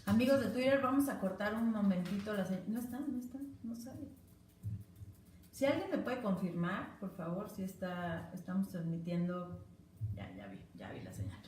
Amigos de Twitter, vamos a cortar un momentito las... No están, no sale. Si alguien me puede confirmar, por favor, si estamos transmitiendo... Ya vi la señal.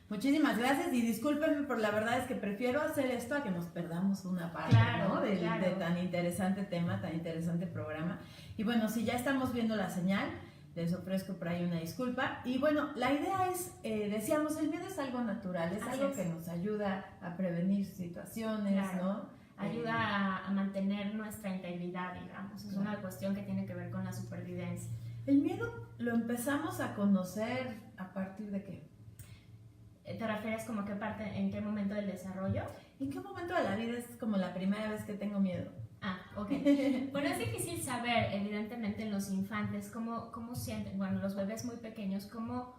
Muchísimas gracias y discúlpenme, por la verdad es que prefiero hacer esto a que nos perdamos una parte, claro, ¿no? De claro. tan interesante tema, tan interesante programa. Y bueno, si ya estamos viendo la señal, les ofrezco por ahí una disculpa. Y bueno, la idea es, decíamos, el miedo es algo natural, es algo que nos ayuda a prevenir situaciones, claro. ¿no? Ayuda a mantener nuestra integridad, digamos. Es una cuestión que tiene que ver con la supervivencia. ¿El miedo lo empezamos a conocer a partir de qué? ¿Te refieres como qué parte, en qué momento del desarrollo? ¿En qué momento de la vida es como la primera vez que tengo miedo? Ah, ok. Bueno, es difícil saber, evidentemente, en los infantes cómo sienten, bueno, los bebés muy pequeños, cómo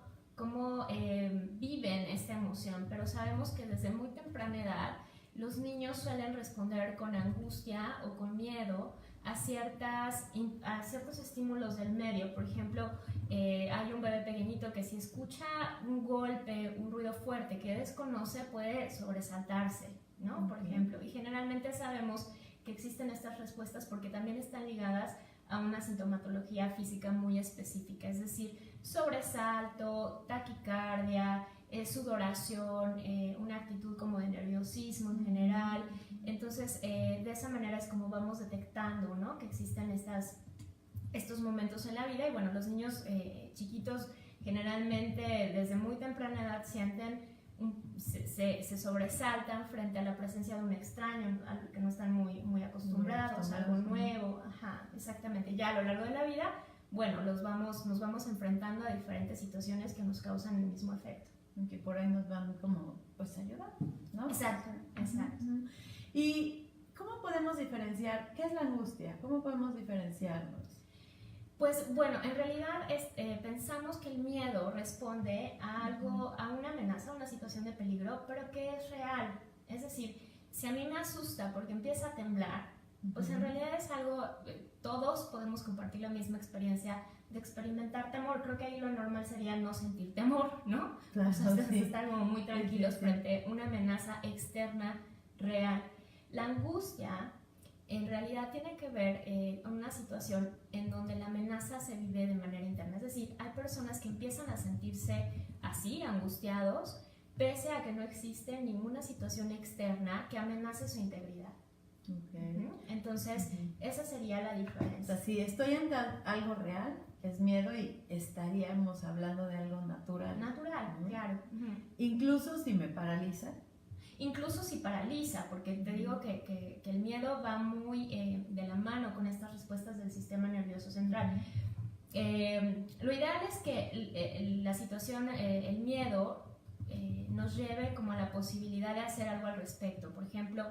viven esta emoción, pero sabemos que desde muy temprana edad los niños suelen responder con angustia o con miedo a ciertos estímulos del medio. Por ejemplo, hay un bebé pequeñito que si escucha un golpe, un ruido fuerte que desconoce, puede sobresaltarse, ¿no? Por ejemplo, y generalmente sabemos que existen estas respuestas porque también están ligadas a una sintomatología física muy específica, es decir, sobresalto, taquicardia, sudoración, una actitud como de nerviosismo en general. Entonces, de esa manera es como vamos detectando, ¿no?, que existen estos momentos en la vida. Y bueno, los niños chiquitos generalmente desde muy temprana edad sienten se sobresaltan frente a la presencia de un extraño, algo que no están muy acostumbrados, algo nuevo. Ajá, exactamente. Ya a lo largo de la vida, bueno, nos vamos enfrentando a diferentes situaciones que nos causan el mismo efecto. Que por ahí nos van como, pues, ayudando, ¿no? Exacto. ¿Y cómo podemos diferenciar? ¿Qué es la angustia? ¿Cómo podemos diferenciarnos? Pues bueno, en realidad pensamos que el miedo responde a algo, a una amenaza, a una situación de peligro, pero que es real. Es decir, si a mí me asusta porque empieza a temblar, pues en realidad es algo, todos podemos compartir la misma experiencia de experimentar temor. Creo que ahí lo normal sería no sentir temor, ¿no? Claro, o sea, estar como muy tranquilos frente a una amenaza externa real. La angustia en realidad tiene que ver con una situación en donde la amenaza se vive de manera interna. Es decir, hay personas que empiezan a sentirse así, angustiados, pese a que no existe ninguna situación externa que amenace su integridad. Okay. Entonces, esa sería la diferencia. O sea, si estoy ante algo real, es miedo, y estaríamos hablando de algo natural. Natural, claro. Incluso si me paraliza. Incluso si paraliza, porque te digo que el miedo va muy de la mano con estas respuestas del sistema nervioso central. Lo ideal es que la situación, el miedo, nos lleve como a la posibilidad de hacer algo al respecto. Por ejemplo,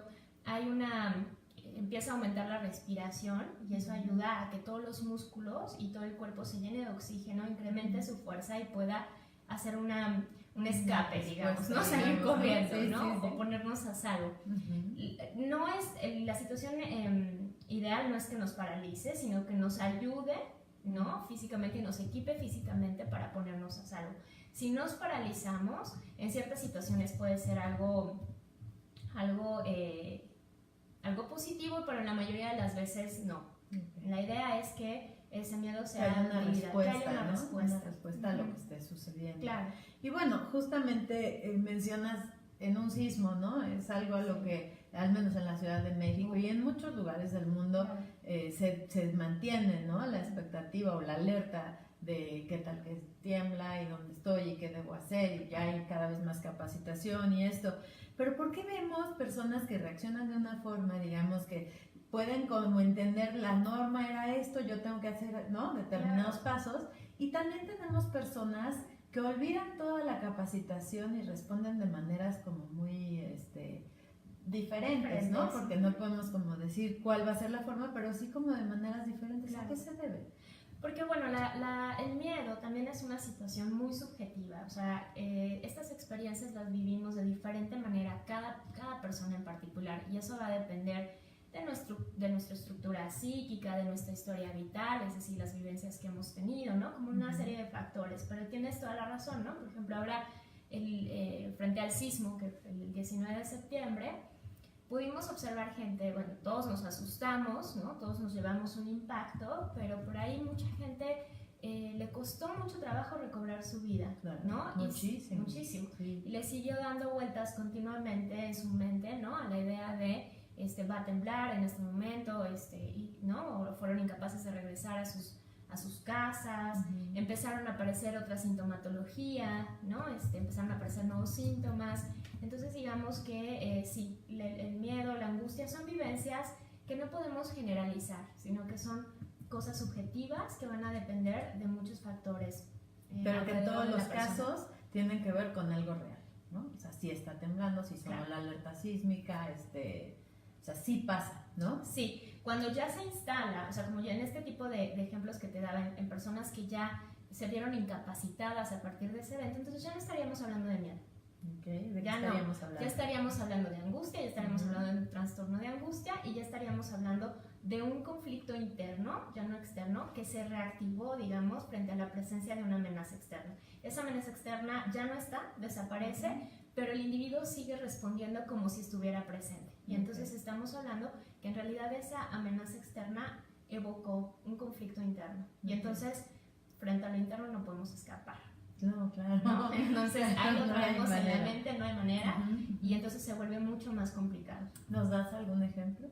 empieza a aumentar la respiración y eso ayuda a que todos los músculos y todo el cuerpo se llene de oxígeno, incremente su fuerza y pueda hacer un escape, digamos, ¿no? Salir corriendo, ¿no? O ponernos a salvo. No es, la situación ideal no es que nos paralice, sino que nos ayude, ¿no?, físicamente, y nos equipe físicamente para ponernos a salvo. Si nos paralizamos, en ciertas situaciones puede ser algo positivo, pero en la mayoría de las veces no. La idea es que ese miedo sea una respuesta, una respuesta a lo que esté sucediendo. Claro. Y bueno, justamente mencionas en un sismo, ¿no? Es algo a lo que, al menos en la Ciudad de México y en muchos lugares del mundo, se mantiene, ¿no?, la expectativa o la alerta de qué tal que tiembla y dónde estoy y qué debo hacer, y ya hay cada vez más capacitación y esto. Pero ¿por qué vemos personas que reaccionan de una forma, digamos, que pueden como entender la norma era esto, yo tengo que hacer, ¿no?, determinados pasos, y también tenemos personas que olvidan toda la capacitación y responden de maneras como muy diferentes, ¿no? Porque no podemos como decir cuál va a ser la forma, pero sí como de maneras diferentes. Claro. ¿A qué se debe? Porque bueno, el miedo también es una situación muy subjetiva. O sea, estas experiencias las vivimos de diferente manera, cada persona en particular, y eso va a depender de nuestra estructura psíquica, de nuestra historia vital, es decir, las vivencias que hemos tenido, ¿no? Como una serie de factores. Pero tienes toda la razón, ¿no? Por ejemplo, ahora frente al sismo, que fue el 19 de septiembre, pudimos observar gente, bueno, todos nos asustamos, ¿no? Todos nos llevamos un impacto, pero por ahí mucha gente le costó mucho trabajo recobrar su vida, claro, ¿no? Muchísimo. Muchísimo. Sí. Y le siguió dando vueltas continuamente en su mente, ¿no? A la idea de, va a temblar en este momento, ¿no? O fueron incapaces de regresar a sus casas, empezaron a aparecer otra sintomatología, ¿no? Empezaron a aparecer nuevos síntomas. Entonces digamos que sí, el miedo, la angustia son vivencias que no podemos generalizar, sino que son cosas subjetivas que van a depender de muchos factores. Pero que en todos los casos tienen que ver con algo real, ¿no? O sea, si está temblando, si sonó la alerta sísmica, o sea, sí pasa, ¿no? Sí, cuando ya se instala, o sea, como ya en este tipo de ejemplos que te daba en personas que ya se vieron incapacitadas a partir de ese evento, entonces ya no estaríamos hablando de miedo. Okay, ¿de qué ya estaríamos no, hablando? ya estaríamos hablando de angustia, ya estaríamos hablando de un trastorno de angustia y ya estaríamos hablando de un conflicto interno, ya no externo, que se reactivó, digamos, frente a la presencia de una amenaza externa. Esa amenaza externa ya no está, desaparece, pero el individuo sigue respondiendo como si estuviera presente. Y entonces estamos hablando que en realidad esa amenaza externa evocó un conflicto interno. Y entonces, frente a lo interno no podemos escapar. No, claro. ¿No? Entonces, ahí lo No traemos hay en la manera. mente, no hay manera, y entonces se vuelve mucho más complicado. ¿Nos das algún ejemplo?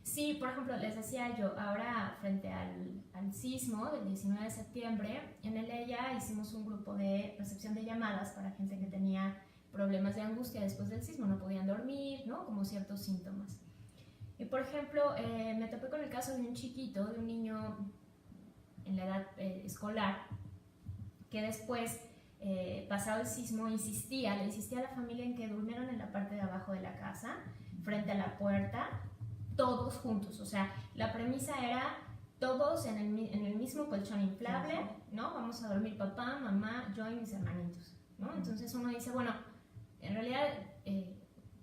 Sí, por ejemplo, les decía yo, ahora frente al sismo del 19 de septiembre, en el EYA hicimos un grupo de recepción de llamadas para gente que tenía problemas de angustia después del sismo, no podían dormir, ¿no? Como ciertos síntomas. Y por ejemplo, me topé con el caso de un chiquito, de un niño en la edad escolar, que después, pasado el sismo, le insistía a la familia en que durmieran en la parte de abajo de la casa, frente a la puerta, todos juntos. O sea, la premisa era todos en el mismo colchón inflable, ¿no? Vamos a dormir papá, mamá, yo y mis hermanitos, ¿no? Entonces uno dice, bueno, en realidad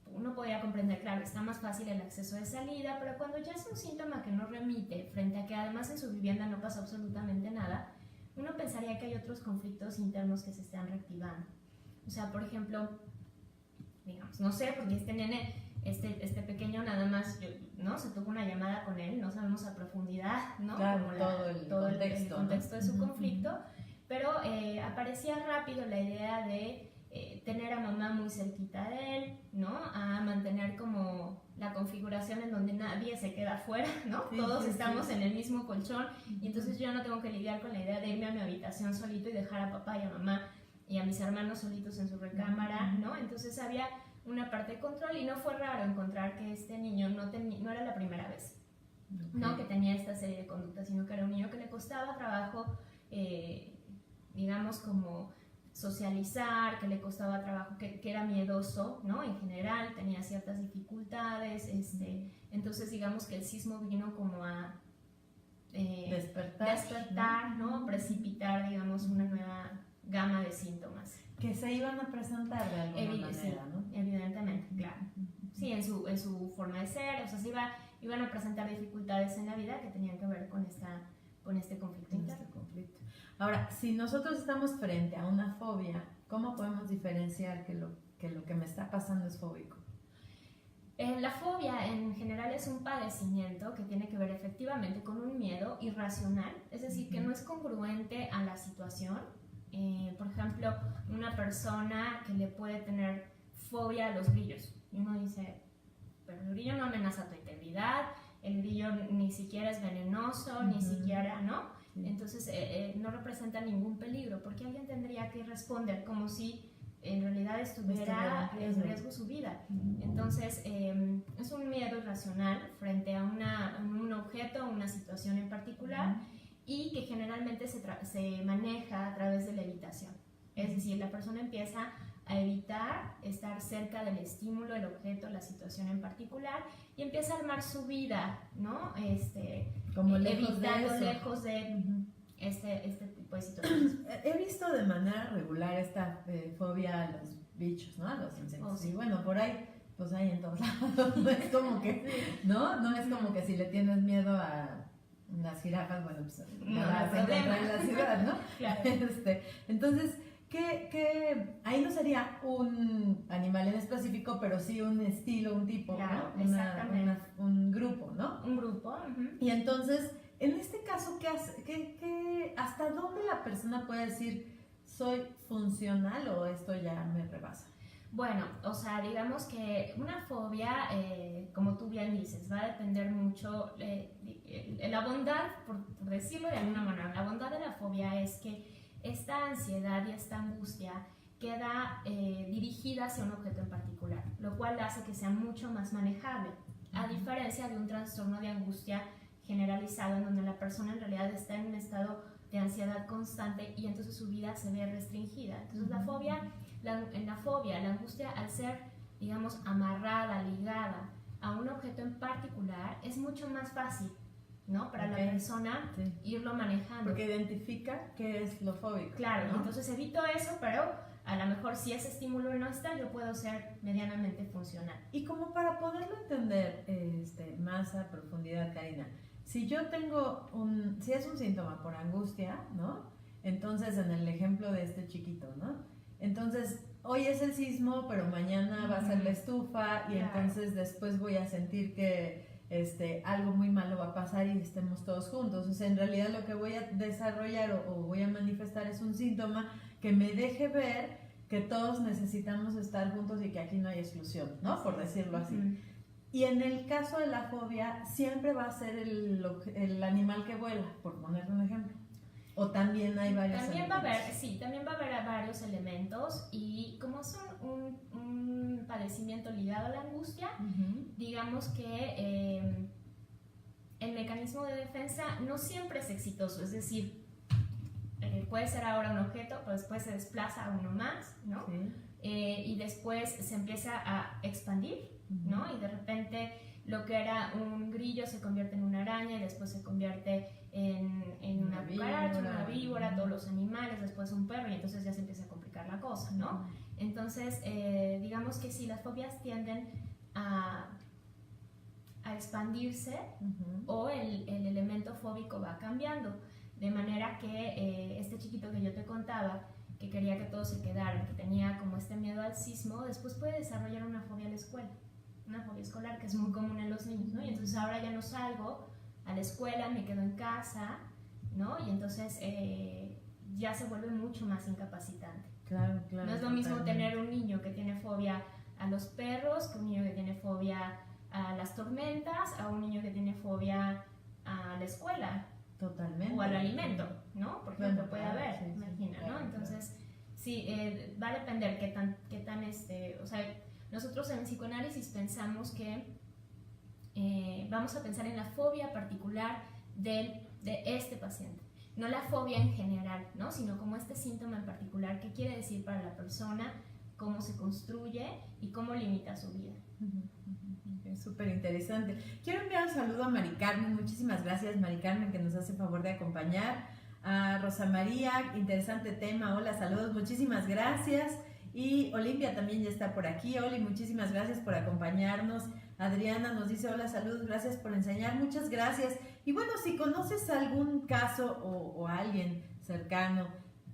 uno podría comprender, claro, está más fácil el acceso de salida, pero cuando ya es un síntoma que no remite, frente a que además en su vivienda no pasa absolutamente nada, uno pensaría que hay otros conflictos internos que se están reactivando. O sea, por ejemplo, digamos, no sé, porque este nene, este pequeño nada más, ¿no? Se tuvo una llamada con él, no sabemos a profundidad, ¿no? Claro, como todo el contexto de su ¿no? conflicto, pero aparecía rápido la idea de tener a mamá muy cerquita de él, ¿no? A mantener como la configuración en donde nadie se queda fuera, ¿no? Sí, todos sí, estamos sí. en el mismo colchón y entonces yo no tengo que lidiar con la idea de irme a mi habitación solito y dejar a papá y a mamá y a mis hermanos solitos en su recámara, ¿no? Entonces había una parte de control y no fue raro encontrar que este niño no era la primera vez, ¿no? Que tenía esta serie de conductas, sino que era un niño que le costaba trabajo, digamos, como socializar, que le costaba trabajo, que era miedoso, ¿no? En general, tenía ciertas dificultades, entonces digamos que el sismo vino como a despertar, ¿no? Precipitar, digamos, una nueva gama de síntomas. Que se iban a presentar de alguna manera, ¿no? Evidentemente, claro. Sí, en su forma de ser, o sea, iban a presentar dificultades en la vida que tenían que ver con este conflicto interno. Ahora, si nosotros estamos frente a una fobia, ¿cómo podemos diferenciar que lo que me está pasando es fóbico? La fobia en general es un padecimiento que tiene que ver efectivamente con un miedo irracional, es decir, que no es congruente a la situación. Por ejemplo, una persona que le puede tener fobia a los grillos, y uno dice, pero el grillo no amenaza tu integridad, el grillo ni siquiera es venenoso, ni siquiera, ¿no? Entonces no representa ningún peligro, porque alguien tendría que responder como si en realidad estuviera en riesgo su vida. Entonces es un miedo irracional frente a un objeto, una situación en particular, y que generalmente se maneja a través de la evitación. Es decir, la persona empieza a evitar estar cerca del estímulo, el objeto, la situación en particular, y empieza a armar su vida, ¿no? Como lejos lejos de este tipo de situaciones. He visto de manera regular esta fobia a los bichos, ¿no? A los insectos. Sí. Y bueno, por ahí, pues hay en todos lados. No es como que, ¿no? No es como que si le tienes miedo a las jirafas, bueno, pues no vas a encontrar en la ciudad, ¿no? Claro. Entonces, ahí no sería un animal en específico, pero sí un estilo, un tipo, claro, ¿no? Un grupo, ¿no? Un grupo. Y entonces, en este caso, ¿hasta dónde la persona puede decir soy funcional o esto ya me rebasa? Bueno, o sea, digamos que una fobia, como tú bien dices, va a depender mucho, la bondad, por decirlo de alguna manera, la bondad de la fobia es que esta ansiedad y esta angustia queda dirigida hacia un objeto en particular, lo cual hace que sea mucho más manejable, a diferencia de un trastorno de angustia generalizado en donde la persona en realidad está en un estado de ansiedad constante y entonces su vida se ve restringida. Entonces la fobia, la angustia, al ser, digamos, amarrada, ligada a un objeto en particular, es mucho más fácil, ¿no? Para la persona irlo manejando. Porque identifica qué es lo fóbico. Claro, ¿no? Entonces evito eso, pero a lo mejor si ese estímulo no está, yo puedo ser medianamente funcional. Y como para poderlo entender más a profundidad, Karina, si yo tengo si es un síntoma por angustia, ¿no? Entonces, en el ejemplo de este chiquito, ¿no? Entonces, hoy es el sismo, pero mañana va a ser la estufa y entonces después voy a sentir que algo muy malo va a pasar y estemos todos juntos. O sea, en realidad lo que voy a desarrollar o voy a manifestar es un síntoma que me deje ver que todos necesitamos estar juntos y que aquí no hay exclusión, ¿no? Por decirlo así. Y en el caso de la fobia, siempre va a ser el animal que vuela, por poner un ejemplo. O también hay varios también elementos. También va a haber varios elementos y como son un padecimiento ligado a la angustia, digamos que el mecanismo de defensa no siempre es exitoso, es decir, puede ser ahora un objeto, pero después se desplaza a uno más, ¿no? Sí. Y después se empieza a expandir, ¿no? Y de repente lo que era un grillo se convierte en una araña y después se convierte en una cucaracha, una víbora, todos los animales, después un perro y entonces ya se empieza a complicar la cosa, ¿no? Entonces, digamos que sí, las fobias tienden a expandirse o el elemento fóbico va cambiando, de manera que este chiquito que yo te contaba, que quería que todos se quedaran, que tenía como este miedo al sismo, después puede desarrollar una fobia a la escuela, una fobia escolar que es muy común en los niños, ¿no? Y entonces ahora ya no salgo a la escuela, me quedo en casa, ¿no? Y entonces ya se vuelve mucho más incapacitante. Claro, no es lo mismo tener un niño que tiene fobia a los perros que un niño que tiene fobia a las tormentas, a un niño que tiene fobia a la escuela. Totalmente. O al alimento, ¿no? Por ejemplo, puede haber, sí, imagina, claro, ¿no? Entonces, sí, va a depender qué tan o sea, nosotros en psicoanálisis pensamos que vamos a pensar en la fobia particular de este paciente, no la fobia en general, ¿no? Sino como este síntoma en particular, qué quiere decir para la persona, cómo se construye y cómo limita su vida. Es súper interesante. Quiero enviar un saludo a Mari Carmen. Muchísimas gracias, Mari Carmen, que nos hace favor de acompañar. A Rosa María, interesante tema. Hola, saludos, muchísimas gracias. Y Olimpia también ya está por aquí. Oli, muchísimas gracias por acompañarnos. Adriana nos dice, hola, saludos, gracias por enseñar. Muchas gracias. Y bueno, si conoces algún caso o alguien cercano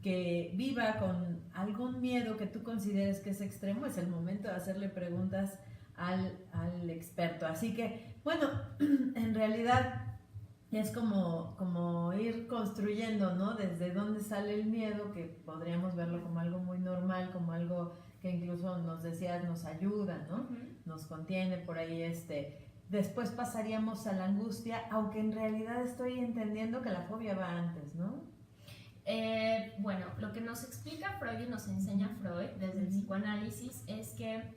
que viva con algún miedo que tú consideres que es extremo, es el momento de hacerle preguntas al experto. Así que, bueno, en realidad es como ir construyendo, ¿no? Desde dónde sale el miedo, que podríamos verlo como algo muy normal, como algo que incluso nos decías, nos ayuda, ¿no? Nos contiene por ahí, después pasaríamos a la angustia, aunque en realidad estoy entendiendo que la fobia va antes, ¿no? Bueno, lo que nos explica Freud y nos enseña Freud desde el psicoanálisis es que,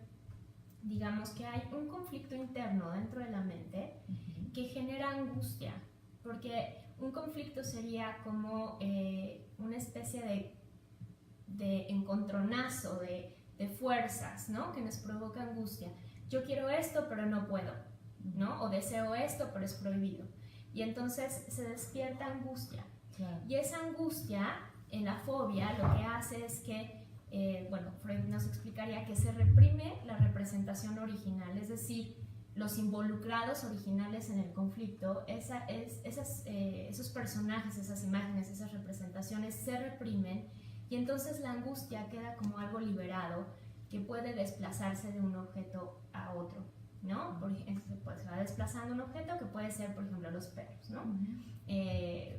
digamos que hay un conflicto interno dentro de la mente que genera angustia, porque un conflicto sería como una especie de encontronazo de fuerzas, ¿no? Que nos provoca angustia. Yo quiero esto, pero no puedo, ¿no? O deseo esto, pero es prohibido. Y entonces se despierta angustia. Claro. Y esa angustia en la fobia lo que hace es que, bueno, Freud nos explicaría que se reprime la representación original, es decir, los involucrados originales en el conflicto, esos personajes, esas imágenes, esas representaciones se reprimen y entonces la angustia queda como algo liberado que puede desplazarse de un objeto a otro, ¿no? Por ejemplo, pues se va desplazando un objeto que puede ser, por ejemplo, los perros, ¿no?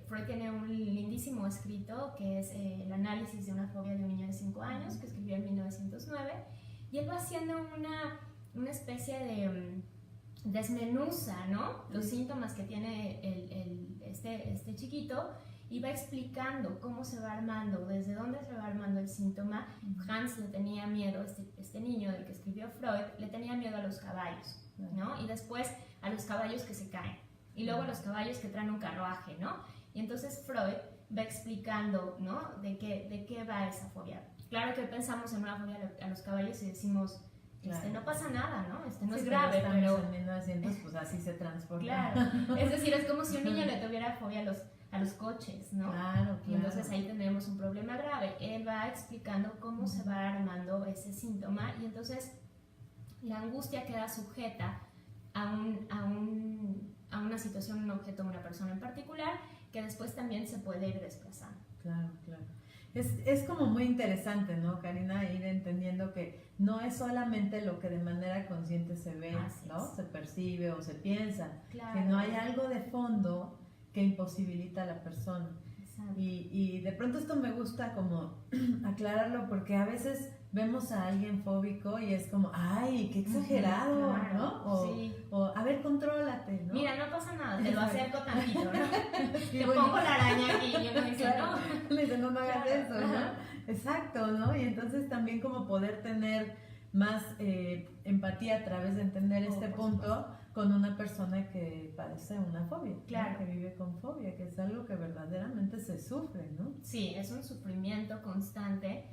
Freud tiene un lindísimo escrito que es el análisis de una fobia de un niño de 5 años, que escribió en 1909, y él va haciendo una especie de desmenuza, ¿no? Los síntomas que tiene este chiquito, y va explicando cómo se va armando, desde dónde se va armando el síntoma. Hans le tenía miedo, este niño del que escribió Freud, le tenía miedo a los caballos, ¿no? Y después a los caballos que se caen, y luego a los caballos que traen un carruaje, ¿no? Y entonces Freud va explicando, ¿no? De qué va esa fobia. Claro que pensamos en una fobia a los caballos y decimos, no pasa nada, ¿no? No es grave, pero en 1900 pues así se transforma. Claro, es decir, es como si un niño le tuviera fobia a los coches, ¿no? Claro. Y entonces ahí tendremos un problema grave. Él va explicando cómo se va armando ese síntoma, y entonces la angustia queda sujeta a una situación, un objeto, una persona en particular, que después también se puede ir desplazando. Claro. Es como muy interesante, ¿no, Karina? Ir entendiendo que no es solamente lo que de manera consciente se ve, ¿no? Se percibe o se piensa, que no hay algo de fondo que imposibilita a la persona. Y de pronto esto me gusta como aclararlo, porque a veces vemos a alguien fóbico y es como, ¡ay, qué exagerado! Claro, ¿no? O a ver, contrólate, ¿no? Mira, no pasa nada, te lo acerco tantito, ¿no? Te pongo la araña aquí y uno dice, claro. no. Le dice, no hagas eso, ¿no? Exacto, ¿no? Y entonces también como poder tener más empatía a través de entender este punto con una persona que padece una fobia, claro, ¿no? Que vive con fobia, que es algo que verdaderamente se sufre, ¿no? Sí, es un sufrimiento constante.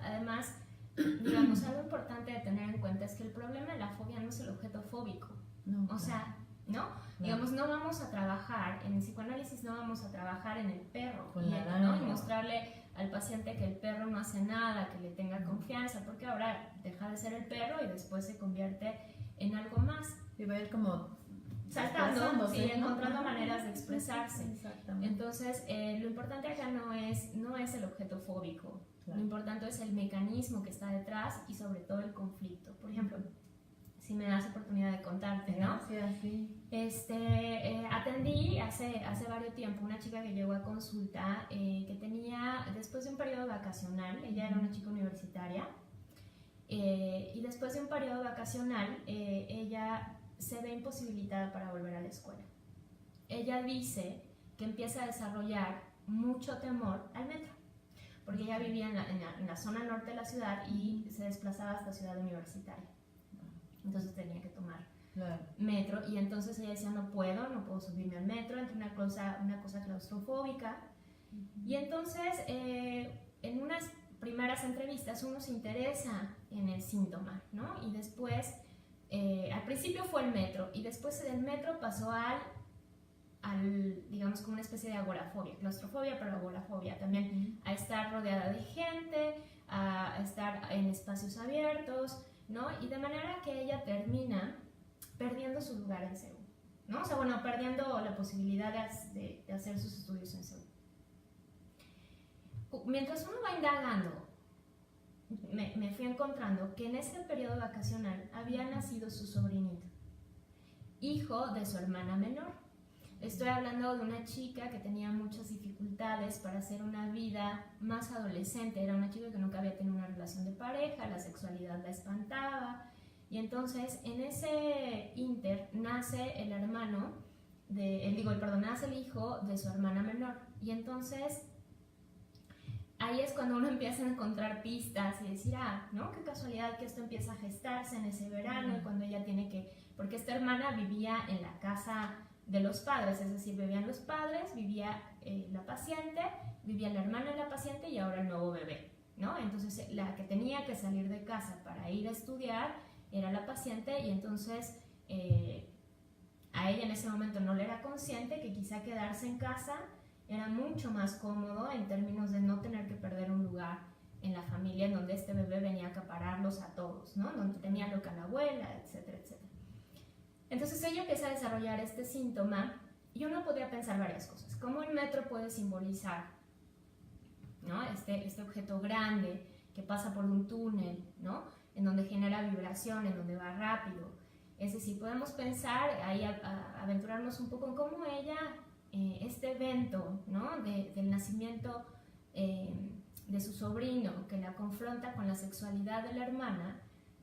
Además, digamos, algo importante de tener en cuenta es que el problema de la fobia no es el objeto fóbico. No, o sea, ¿no? Digamos, no vamos a trabajar, en el psicoanálisis no vamos a trabajar en el perro, ¿no? Y mostrarle al paciente que el perro no hace nada, que le tenga confianza, porque ahora deja de ser el perro y después se convierte en algo más. Y va a ir como saltando, sí, encontrando maneras de expresarse. Exactamente. Entonces, lo importante acá no es el objeto fóbico, claro. Lo importante es el mecanismo que está detrás y sobre todo el conflicto. Por ejemplo, si me das oportunidad de contarte, ¿no? Sí. Atendí hace varios tiempo una chica que llegó a consulta que tenía, después de un periodo vacacional, ella era una chica universitaria, y después de un periodo vacacional, ella se ve imposibilitada para volver a la escuela. Ella dice que empieza a desarrollar mucho temor al metro, porque ella vivía en la zona norte de la ciudad y se desplazaba hasta Ciudad Universitaria. Entonces tenía que tomar metro, y entonces ella decía, no puedo subirme al metro, entre una cosa claustrofóbica. Y entonces en unas primeras entrevistas uno se interesa en el síntoma, ¿no? Y después, al principio fue el metro, y después del metro pasó al digamos, como una especie de agorafobia, claustrofobia, pero agorafobia también, a estar rodeada de gente, a estar en espacios abiertos, ¿no? Y de manera que ella termina perdiendo su lugar en Seúl, ¿no? O sea, bueno, perdiendo la posibilidad de hacer sus estudios en Seúl. Mientras uno va indagando, me fui encontrando que en ese periodo vacacional había nacido su sobrinito, hijo de su hermana menor. Estoy hablando de una chica que tenía muchas dificultades para hacer una vida más adolescente. Era una chica que nunca había tenido una relación de pareja, la sexualidad la espantaba. Y entonces, en ese inter, nace nace el hijo de su hermana menor. Y entonces, ahí es cuando uno empieza a encontrar pistas y decir, ¿no? Qué casualidad que esto empieza a gestarse en ese verano, y cuando ella tiene que... Porque esta hermana vivía en la casa de los padres, es decir, vivían los padres, vivía la paciente, vivía la hermana de la paciente y ahora el nuevo bebé, ¿no? Entonces la que tenía que salir de casa para ir a estudiar era la paciente, y entonces a ella en ese momento no le era consciente que quizá quedarse en casa era mucho más cómodo en términos de no tener que perder un lugar en la familia en donde este bebé venía a acapararlos a todos, ¿no? Donde tenía loca la abuela, etcétera, etcétera. Entonces ella empieza a desarrollar este síntoma, y uno podría pensar varias cosas. ¿Cómo el metro puede simbolizar ¿no? Este objeto grande que pasa por un túnel, ¿no? En donde genera vibración, en donde va rápido. Es decir, podemos pensar, ahí aventurarnos un poco en cómo ella, este evento, ¿no? Del nacimiento de su sobrino, que la confronta con la sexualidad de la hermana,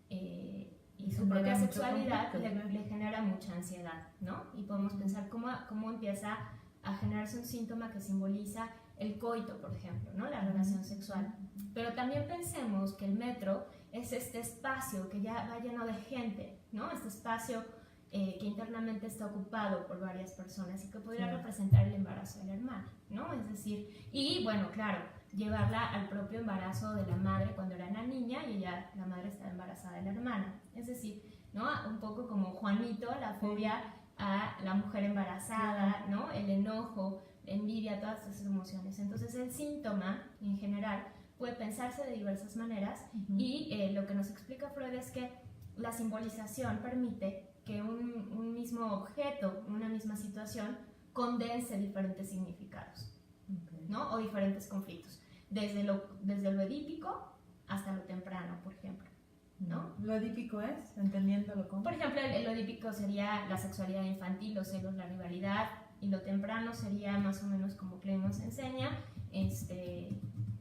y su propia sexualidad le genera mucha ansiedad, ¿no? Y podemos pensar cómo empieza a generarse un síntoma que simboliza el coito, por ejemplo, ¿no? La relación sexual. Pero también pensemos que el metro es este espacio que ya va lleno de gente, ¿no? Este espacio que internamente está ocupado por varias personas y que podría representar el embarazo de la hermana, ¿no? Es decir, y bueno, claro, llevarla al propio embarazo de la madre cuando era una niña y ella, la madre, estaba embarazada de la hermana. Es decir, ¿no? Un poco como Juanito, la fobia a la mujer embarazada, ¿no? El enojo, la envidia, todas esas emociones. Entonces el síntoma en general puede pensarse de diversas maneras y lo que nos explica Freud es que la simbolización permite que un mismo objeto, una misma situación, condense diferentes significados, ¿no? O diferentes conflictos, desde lo edípico hasta lo temprano, por ejemplo, ¿no? ¿Lo edípico es? Entendiéndolo como... Por ejemplo, lo edípico sería la sexualidad infantil, los celos, la rivalidad, y lo temprano sería más o menos como Klein nos enseña,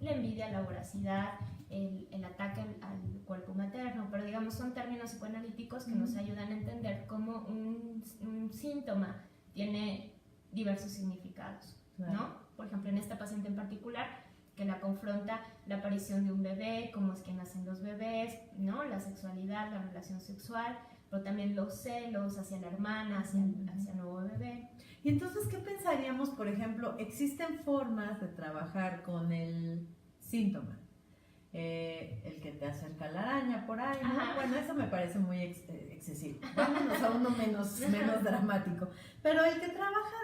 la envidia, la voracidad, el ataque al cuerpo materno, pero digamos son términos psicoanalíticos que nos ayudan a entender cómo un síntoma tiene diversos significados, ¿no? Por ejemplo, en esta paciente en particular, que la confronta la aparición de un bebé, cómo es que nacen los bebés, ¿no? La sexualidad, la relación sexual, pero también los celos hacia la hermana, hacia el nuevo bebé. Y entonces, ¿qué pensaríamos, por ejemplo? ¿Existen formas de trabajar con el síntoma? El que te acerca la araña por ahí, ¿no? Bueno, eso me parece muy excesivo. Vámonos a uno menos dramático. Pero el que trabaja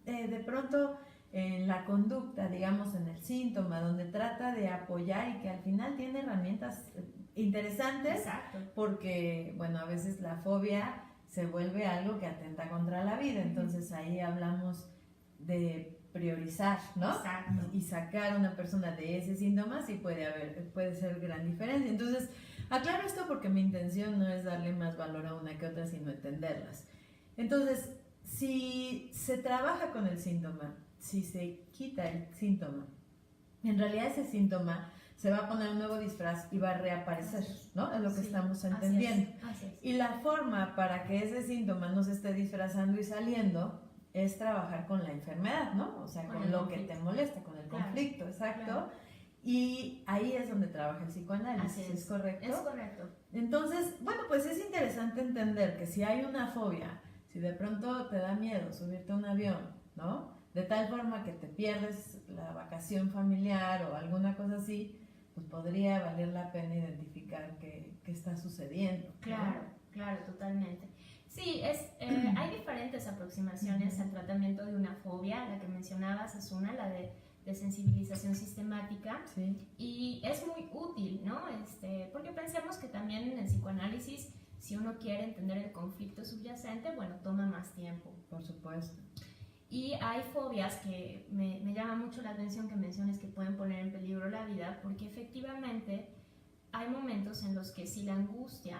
de pronto en la conducta, digamos, en el síntoma, donde trata de apoyar y que al final tiene herramientas interesantes. Exacto. Porque, bueno, a veces la fobia se vuelve algo que atenta contra la vida. Entonces ahí hablamos de priorizar, ¿no? Exacto. Y sacar a una persona de ese síntoma sí puede ser gran diferencia. Entonces, aclaro esto porque mi intención no es darle más valor a una que otra, sino entenderlas. Entonces, si se trabaja con el síntoma, si se quita el síntoma, en realidad ese síntoma se va a poner un nuevo disfraz y va a reaparecer, ¿no? Es lo que estamos entendiendo. Así es. Y la forma para que ese síntoma no se esté disfrazando y saliendo es trabajar con la enfermedad, ¿no? O sea, con lo que te molesta, con el conflicto, exacto. Claro. Y ahí es donde trabaja el psicoanálisis, ¿es correcto? Es correcto. Entonces, bueno, pues es interesante entender que si hay una fobia, si de pronto te da miedo subirte a un avión, ¿no? De tal forma que te pierdes la vacación familiar o alguna cosa así, pues podría valer la pena identificar qué está sucediendo, ¿no? Claro, totalmente. Sí, hay diferentes aproximaciones al tratamiento de una fobia. La que mencionabas es una, la de sensibilización sistemática, y es muy útil, ¿no? Porque pensemos que también en el psicoanálisis, si uno quiere entender el conflicto subyacente, bueno, toma más tiempo. Por supuesto. Y hay fobias que me llama mucho la atención que menciones que pueden poner en peligro la vida, porque efectivamente hay momentos en los que si la angustia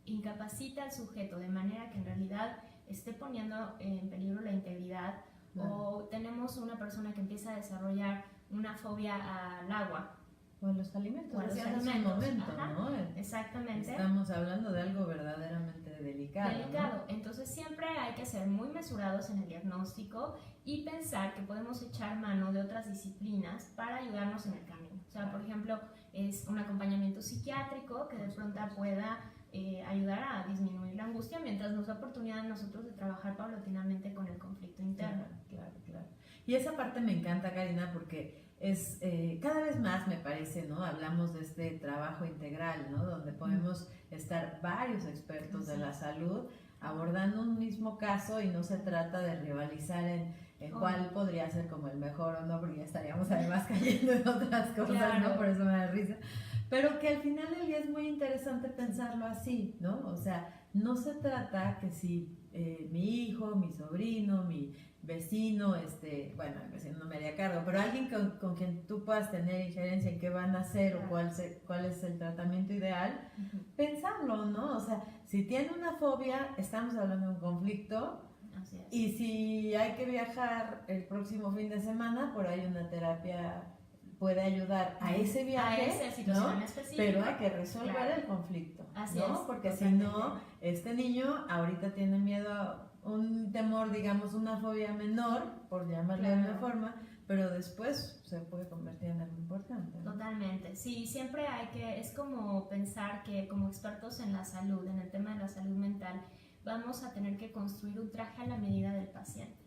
incapacita al sujeto de manera que en realidad esté poniendo en peligro la integridad, o tenemos una persona que empieza a desarrollar una fobia al agua o a los alimentos, ¿no? Exactamente. Estamos hablando de algo verdaderamente delicado, ¿no? Entonces siempre hay que ser muy mesurados en el diagnóstico y pensar que podemos echar mano de otras disciplinas para ayudarnos en el camino. O sea, por ejemplo, es un acompañamiento psiquiátrico que de pronto pueda ayudar a disminuir la angustia mientras nos da oportunidad a nosotros de trabajar paulatinamente con el conflicto interno. Claro. Y esa parte me encanta, Karina, porque es cada vez más, me parece, ¿no? Hablamos de este trabajo integral, ¿no? Donde podemos estar varios expertos de la salud abordando un mismo caso y no se trata de rivalizar en cuál podría ser como el mejor o no, porque ya estaríamos además cayendo en otras cosas, ¿no? Por eso me da risa. Pero que al final del día es muy interesante pensarlo así, ¿no? O sea, no se trata que si mi hijo, mi sobrino, mi vecino, bueno, el vecino no me haría cargo, pero alguien con quien tú puedas tener injerencia en qué van a hacer o cuál es el tratamiento ideal, pensarlo, ¿no? O sea, si tiene una fobia, estamos hablando de un conflicto. Así es. Y si hay que viajar el próximo fin de semana, por ahí una terapia puede ayudar a ese viaje, a esa situación ¿no? específica. Pero hay que resolver el conflicto, Así ¿no? es, porque totalmente. si no, este niño ahorita tiene miedo, un temor, digamos, una fobia menor, por llamarle de una forma, pero después se puede convertir en algo importante, ¿no? Totalmente, sí, siempre es como pensar que como expertos en la salud, en el tema de la salud mental, vamos a tener que construir un traje a la medida del paciente,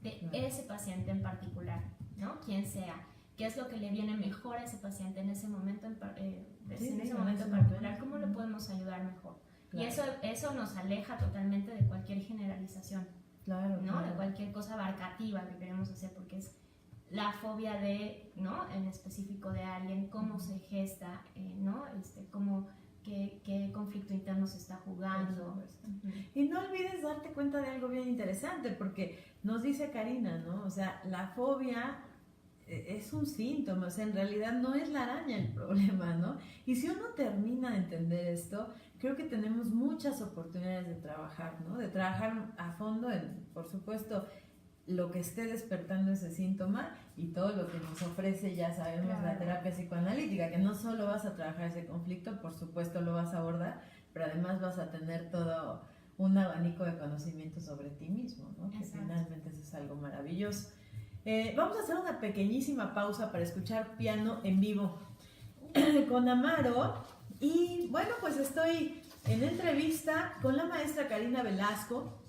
de ese paciente en particular, ¿no? Quien sea, qué es lo que le viene mejor a ese paciente en ese momento en particular, cómo lo podemos ayudar mejor. Claro. Y eso nos aleja totalmente de cualquier generalización, claro, ¿no? claro. De cualquier cosa abarcativa que queremos hacer, porque es la fobia de, ¿no? En específico de alguien, cómo se gesta, ¿no? Qué conflicto interno se está jugando. Y no olvides darte cuenta de algo bien interesante, porque nos dice Karina, ¿no? O sea, la fobia es un síntoma, o sea, en realidad no es la araña el problema, ¿no? Y si uno termina de entender esto, creo que tenemos muchas oportunidades de trabajar, ¿no? De trabajar a fondo en, por supuesto, lo que esté despertando ese síntoma y todo lo que nos ofrece, ya sabemos, claro, la terapia psicoanalítica, que no solo vas a trabajar ese conflicto, por supuesto lo vas a abordar, pero además vas a tener todo un abanico de conocimiento sobre ti mismo, ¿no? Que finalmente eso es algo maravilloso. Vamos a hacer una pequeñísima pausa para escuchar piano en vivo con Amaro. Y bueno, pues estoy en entrevista con la maestra Karina Velasco.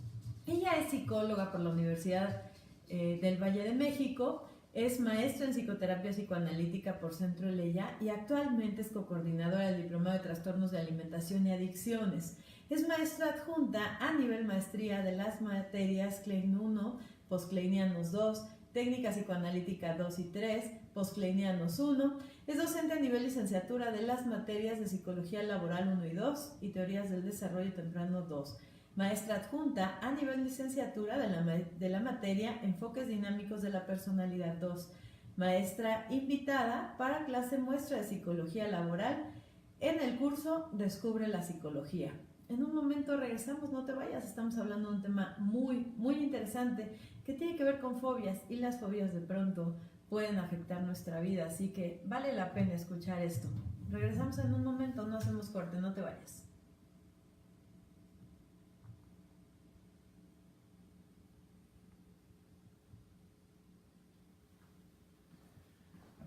Ella es psicóloga por la Universidad del Valle de México, es maestra en psicoterapia psicoanalítica por Centro Eleya y actualmente es cocoordinadora del Diplomado de Trastornos de Alimentación y Adicciones. Es maestra adjunta a nivel maestría de las materias Klein 1, Postkleinianos 2, Técnica Psicoanalítica 2 y 3, Postkleinianos 1. Es docente a nivel licenciatura de las materias de Psicología Laboral 1 y 2 y Teorías del Desarrollo Temprano 2. Maestra adjunta a nivel licenciatura de la materia Enfoques Dinámicos de la Personalidad 2. Maestra invitada para clase muestra de Psicología Laboral en el curso Descubre la Psicología. En un momento regresamos, no te vayas, estamos hablando de un tema muy, muy interesante que tiene que ver con fobias, y las fobias de pronto pueden afectar nuestra vida, así que vale la pena escuchar esto. Regresamos en un momento, no hacemos corte, no te vayas.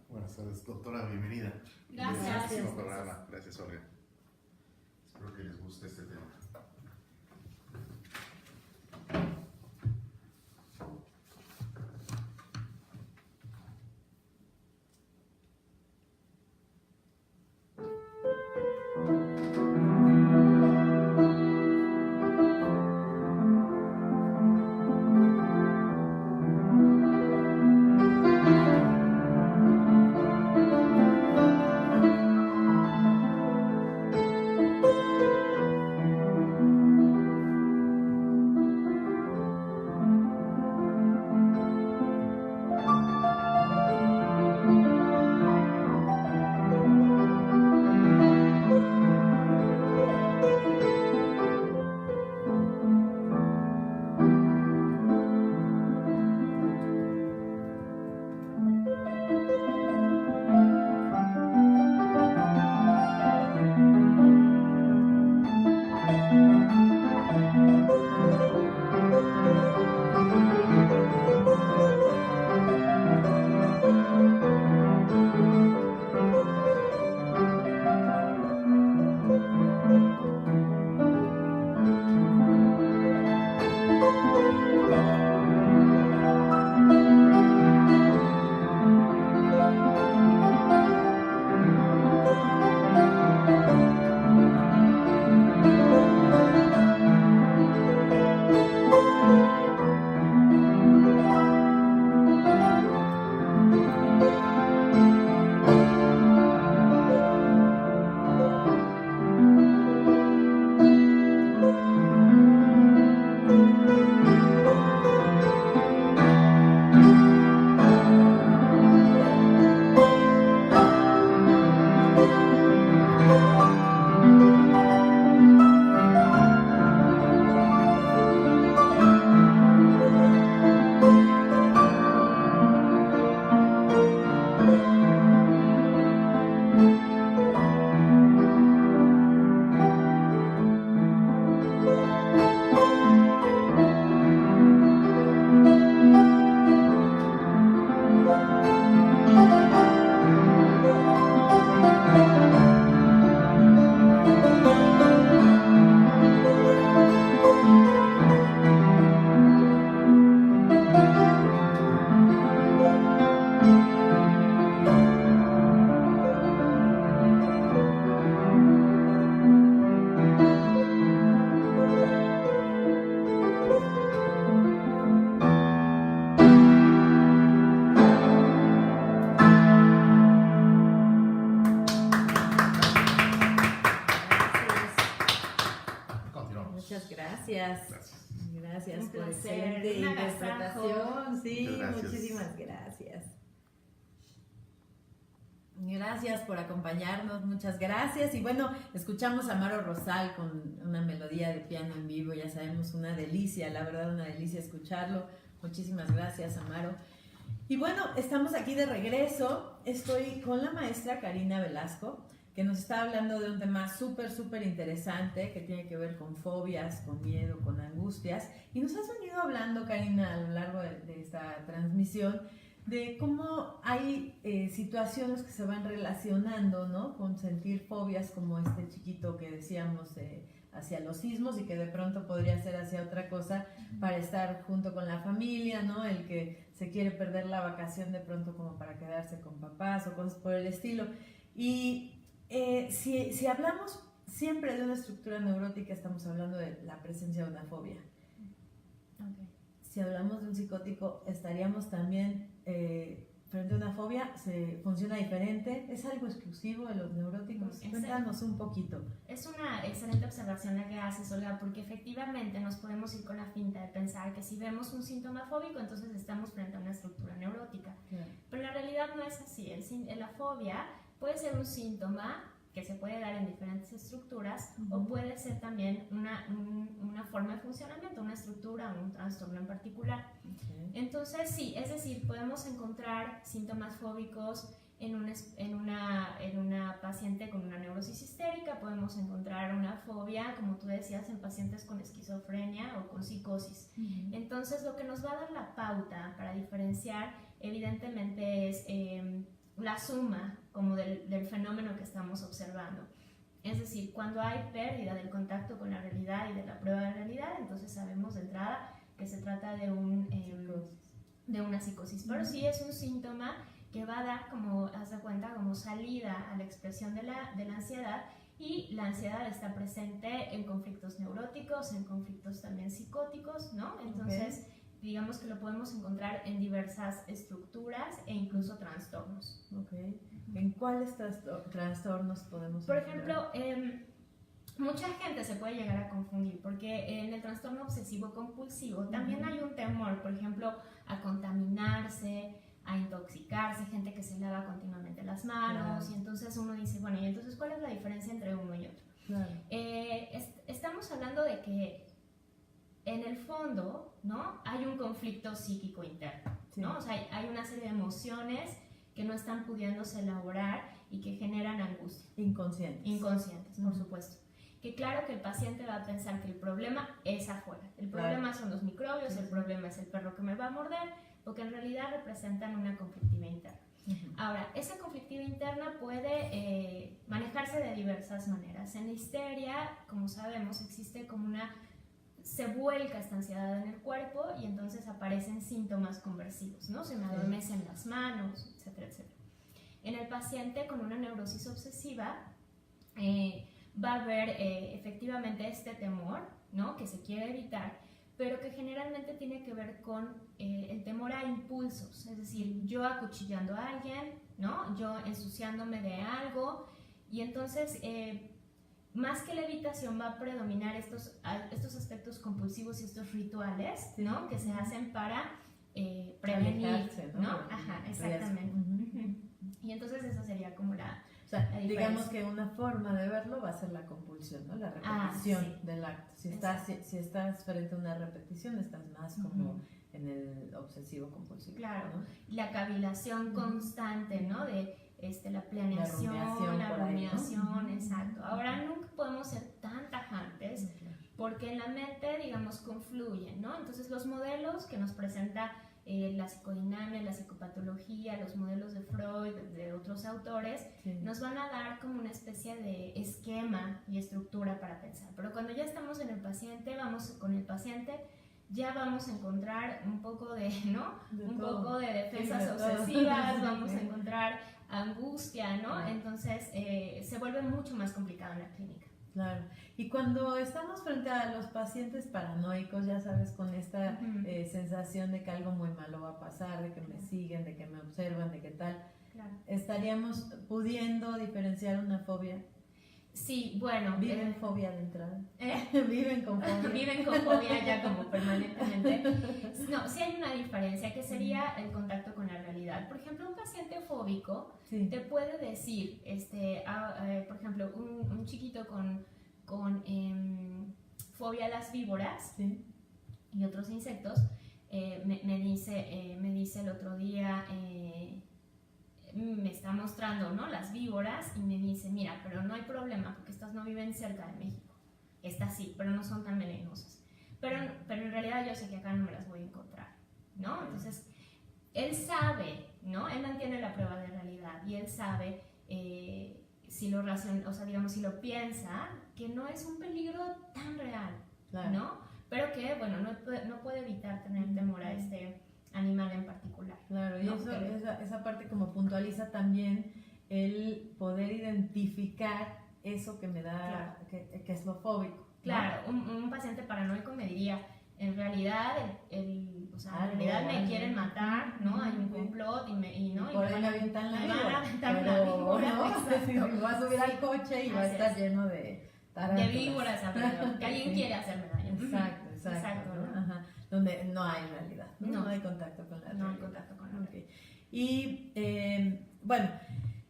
Buenas tardes, doctora, bienvenida. Gracias. Programa. Gracias, Olga. Espero que les guste este tema. muchas gracias. Gracias. Gracias Un por placer, excelente un agasajo. interpretación. Sí, Muchas gracias. muchísimas gracias. Gracias por acompañarnos, muchas gracias. Y bueno, escuchamos a Amaro Rosal con una melodía de piano en vivo, ya sabemos, una delicia, la verdad, una delicia escucharlo. Muchísimas gracias, Amaro. Y bueno, estamos aquí de regreso. Estoy con la maestra Karina Velasco, que nos está hablando de un tema súper interesante que tiene que ver con fobias, con miedo, con angustias. Y nos has venido hablando, Karina, a lo largo de esta transmisión, de cómo hay situaciones que se van relacionando, ¿no? Con sentir fobias como este chiquito que decíamos hacia los sismos y que de pronto podría ser hacia otra cosa para estar junto con la familia, ¿no? El que se quiere perder la vacación de pronto como para quedarse con papás o cosas por el estilo. Y si hablamos siempre de una estructura neurótica, estamos hablando de la presencia de una fobia. Okay. Si hablamos de un psicótico, estaríamos también frente a una fobia. ¿Funciona diferente? ¿Es algo exclusivo de los neuróticos? Cuéntanos un poquito. Es una excelente observación la que haces, Olga, porque efectivamente nos podemos ir con la finta de pensar que si vemos un síntoma fóbico, entonces estamos frente a una estructura neurótica. Claro. Pero la realidad no es así. La fobia puede ser un síntoma que se puede dar en diferentes estructuras, o puede ser también una forma de funcionamiento, una estructura o un trastorno en particular. Okay. Entonces, sí, es decir, podemos encontrar síntomas fóbicos en una paciente con una neurosis histérica, podemos encontrar una fobia, como tú decías, en pacientes con esquizofrenia o con psicosis. Entonces, lo que nos va a dar la pauta para diferenciar, evidentemente, es la suma como del fenómeno que estamos observando. Es decir, cuando hay pérdida del contacto con la realidad y de la prueba de realidad, entonces sabemos de entrada que se trata de una psicosis. Pero sí es un síntoma que va a dar, como haz de cuenta, como salida a la expresión de la ansiedad, y la ansiedad está presente en conflictos neuróticos, en conflictos también psicóticos, ¿no? Entonces, digamos que lo podemos encontrar en diversas estructuras e incluso trastornos. Okay. ¿En cuáles trastornos podemos Por encontrar? ejemplo, mucha gente se puede llegar a confundir, porque en el trastorno obsesivo compulsivo también hay un temor, por ejemplo, a contaminarse, a intoxicarse, gente que se lava continuamente las manos, y entonces uno dice, bueno, ¿y entonces cuál es la diferencia entre uno y otro? Claro. Estamos hablando de que en el fondo, ¿no?, hay un conflicto psíquico interno, ¿no? O sea, hay una serie de emociones que no están pudiéndose elaborar y que generan angustia. Inconscientes, por supuesto. Que claro que el paciente va a pensar que el problema es afuera. El problema son los microbios, el problema es el perro que me va a morder, porque en realidad representan una conflictiva interna. Ahora, esa conflictiva interna puede manejarse de diversas maneras. En la histeria, como sabemos, existe como se vuelca esta ansiedad en el cuerpo y entonces aparecen síntomas conversivos, ¿no? Se me adormecen las manos, etcétera, etcétera. En el paciente con una neurosis obsesiva va a haber efectivamente este temor, ¿no?, que se quiere evitar, pero que generalmente tiene que ver con el temor a impulsos, es decir, yo acuchillando a alguien, ¿no?, yo ensuciándome de algo, y entonces más que la evitación va a predominar estos aspectos compulsivos y estos rituales, ¿no?, que se hacen para prevenir, alejarse, ¿no? Ajá, exactamente. Y entonces esa sería como la digamos que una forma de verlo va a ser la compulsión, ¿no? La repetición del acto. Si estás frente a una repetición, estás más como en el obsesivo compulsivo. Claro, ¿no? La cavilación constante, ¿no?, de la planeación, la rumiación, ¿no? exacto. Ahora nunca podemos ser tan tajantes porque en la mente, digamos, confluyen, ¿no? Entonces los modelos que nos presenta la psicodinamia, la psicopatología, los modelos de Freud, de otros autores, nos van a dar como una especie de esquema y estructura para pensar. Pero cuando ya estamos en el paciente, vamos con el paciente, ya vamos a encontrar un poco de, ¿no?, poco de defensas obsesivas, vamos a encontrar angustia, ¿no? Entonces se vuelve mucho más complicado en la clínica. Claro, y cuando estamos frente a los pacientes paranoicos, ya sabes, con esta sensación de que algo muy malo va a pasar, de que me siguen, de que me observan, de qué tal, ¿estaríamos pudiendo diferenciar una fobia? Sí, bueno. ¿Viven fobia de entrada? ¿Viven con fobia? Viven con fobia ya como permanentemente. No, sí hay una diferencia que sería el contacto con la realidad. Por ejemplo, un paciente fóbico te puede decir, por ejemplo, un chiquito con fobia a las víboras y otros insectos, me dice el otro día, me está mostrando, ¿no?, las víboras y me dice, mira, pero no hay problema porque estas no viven cerca de México. Estas sí, pero no son tan venenosas. Pero en realidad yo sé que acá no me las voy a encontrar, ¿no? Entonces, él sabe, ¿no? Él mantiene la prueba de realidad y él sabe, si lo piensa, que no es un peligro tan real, ¿no? Pero que, bueno, no puede evitar tener temor a este animal en particular. Claro, y ¿no? esa parte como puntualiza también el poder identificar eso que me da, que es lo fóbico, ¿no? Claro, un paciente paranoico me diría, en realidad, me quieren matar, ¿no? Hay un complot y por ahí me avientan la víbora, pero ¿no? Va a subir al coche y va a estar lleno de tarántulas. De víboras alrededor, que alguien quiere hacerme daño. Exacto, ¿no? ¿no? Ajá. Donde no hay realidad, no hay contacto con la realidad. No hay contacto con la realidad. Y bueno,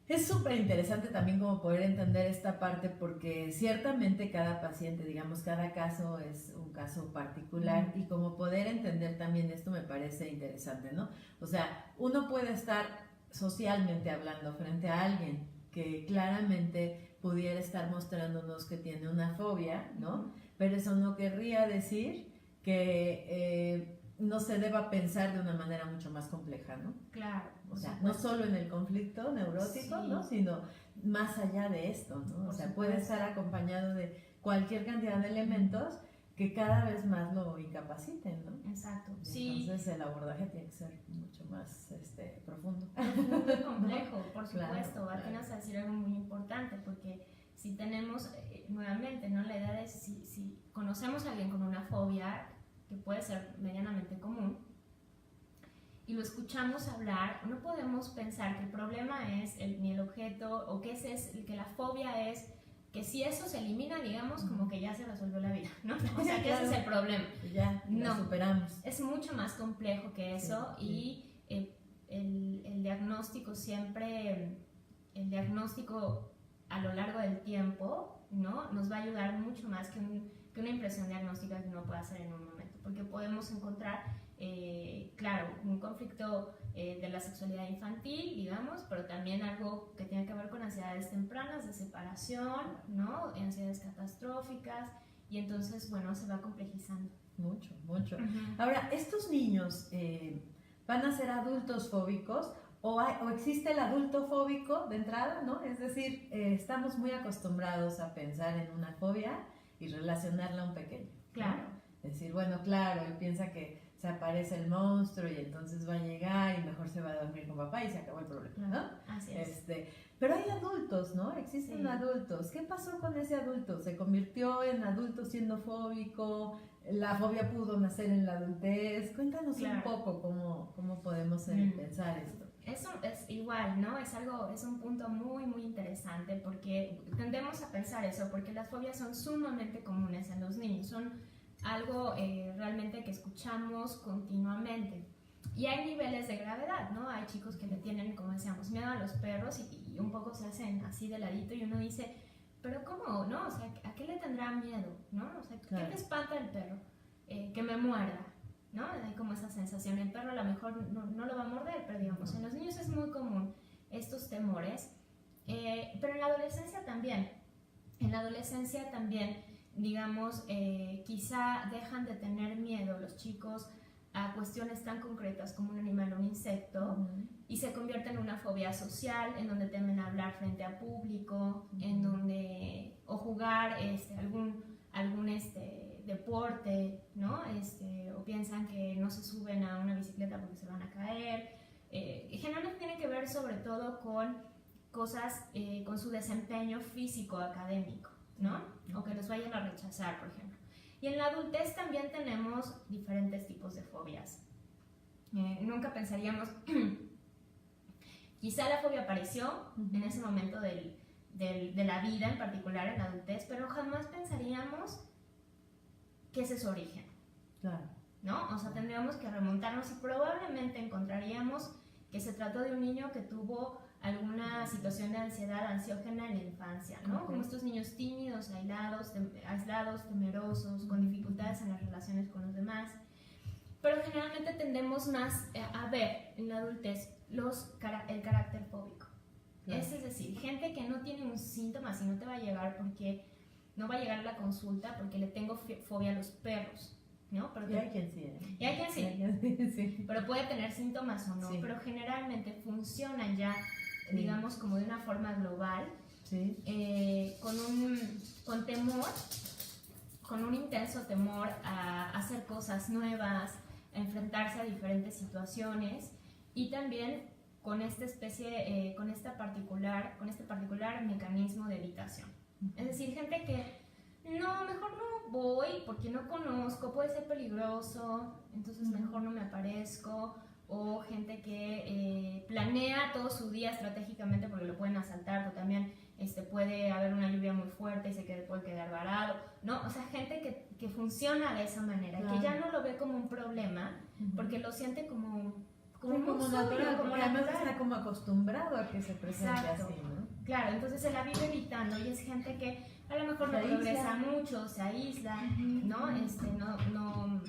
es súper interesante también como poder entender esta parte porque ciertamente cada paciente, digamos, cada caso es un caso particular y como poder entender también esto me parece interesante, ¿no? O sea, uno puede estar socialmente hablando frente a alguien que claramente pudiera estar mostrándonos que tiene una fobia, ¿no? Pero eso no querría decir que no se deba pensar de una manera mucho más compleja, ¿no? Claro. O sea, no solo en el conflicto neurótico, ¿no? Sino más allá de esto, ¿no? O sea, puede estar acompañado de cualquier cantidad de elementos que cada vez más lo incapaciten, ¿no? Exacto. Entonces el abordaje tiene que ser mucho más profundo. Profundo y complejo, por supuesto. Claro. Tienes a decir algo muy importante, porque si tenemos, nuevamente, ¿no?, la idea de si conocemos a alguien con una fobia, que puede ser medianamente común, y lo escuchamos hablar, no podemos pensar que el problema es ni el objeto, o que que la fobia es que si eso se elimina, digamos, como que ya se resolvió la vida, ¿no? O sea, que ese es el problema. Ya, lo superamos. Es mucho más complejo que eso, y el diagnóstico siempre, el diagnóstico a lo largo del tiempo, ¿no?, nos va a ayudar mucho más que una impresión diagnóstica que uno puede hacer en un momento, porque podemos encontrar, claro, un conflicto de la sexualidad infantil, digamos, pero también algo que tiene que ver con ansiedades tempranas de separación, ¿no?, ansiedades catastróficas, y entonces, bueno, se va complejizando. Mucho. Ahora, ¿estos niños van a ser adultos fóbicos o existe el adulto fóbico de entrada, ¿no? Es decir, estamos muy acostumbrados a pensar en una fobia y relacionarla a un pequeño, ¿no? Claro. Es decir, bueno, claro, él piensa que se aparece el monstruo y entonces va a llegar y mejor se va a dormir con papá y se acabó el problema, ¿no? Así es. Pero hay adultos, ¿no? Existen adultos. ¿Qué pasó con ese adulto? ¿Se convirtió en adulto siendo fóbico? ¿La fobia pudo nacer en la adultez? Cuéntanos un poco cómo podemos pensar esto. Eso es igual, ¿no? Es un punto muy, muy interesante, porque tendemos a pensar eso, porque las fobias son sumamente comunes en los niños, son algo realmente que escuchamos continuamente. Y hay niveles de gravedad, ¿no? Hay chicos que le tienen, como decíamos, miedo a los perros y un poco se hacen así de ladito y uno dice, pero ¿cómo? ¿No? O sea, ¿a qué le tendrá miedo? ¿No? O sea, ¿qué te espanta el perro? Que me muerda, ¿no? Hay como esa sensación. El perro a lo mejor no lo va a morder, pero digamos, en los niños es muy común estos temores, pero en la adolescencia también. En la adolescencia también, digamos, quizá dejan de tener miedo los chicos a cuestiones tan concretas como un animal o un insecto, y se convierte en una fobia social, en donde temen hablar frente a público, en donde, o jugar algún deporte, ¿no? O piensan que no se suben a una bicicleta porque se van a caer. Generalmente tiene que ver sobre todo con cosas, con su desempeño físico académico, ¿no? O que los vayan a rechazar, por ejemplo. Y en la adultez también tenemos diferentes tipos de fobias. Nunca pensaríamos, quizá la fobia apareció en ese momento de de la vida en particular en la adultez, pero jamás pensaríamos que ese es su origen, Claro. ¿no? O sea, tendríamos que remontarnos y probablemente encontraríamos que se trató de un niño que tuvo alguna situación de ansiedad ansiógena en la infancia, ¿no? Ok. Como estos niños tímidos, aislados, temerosos, con dificultades en las relaciones con los demás. Pero generalmente tendemos más a ver en la adultez el carácter fóbico. Claro. Es decir, gente que no tiene un síntoma, si no te va a llegar porque no va a llegar a la consulta porque le tengo fobia a los perros, ¿no? Pero Y hay quien sí. y hay quien sí. Hay quien sí. Pero puede tener síntomas o no, Sí. pero generalmente funcionan ya, Sí. digamos, como de una forma global, Sí. con temor, con un intenso temor a hacer cosas nuevas, a enfrentarse a diferentes situaciones y también con esta especie, con este particular mecanismo de evitación. Es decir, gente que no, mejor no voy porque no conozco, puede ser peligroso, entonces mejor no me aparezco, o gente que planea todo su día estratégicamente porque lo pueden asaltar, o también puede haber una lluvia muy fuerte y puede quedar varado, ¿no? O sea, gente que funciona de esa manera, Claro. que ya no lo ve como un problema, porque lo siente como Sí, muy como sólido, natural, como porque además natural. está como acostumbrado a que se presente Exacto. así, ¿no? Claro, entonces se la vive evitando y es gente que a lo mejor no Se progresa aísla. mucho, se aísla, ¿no?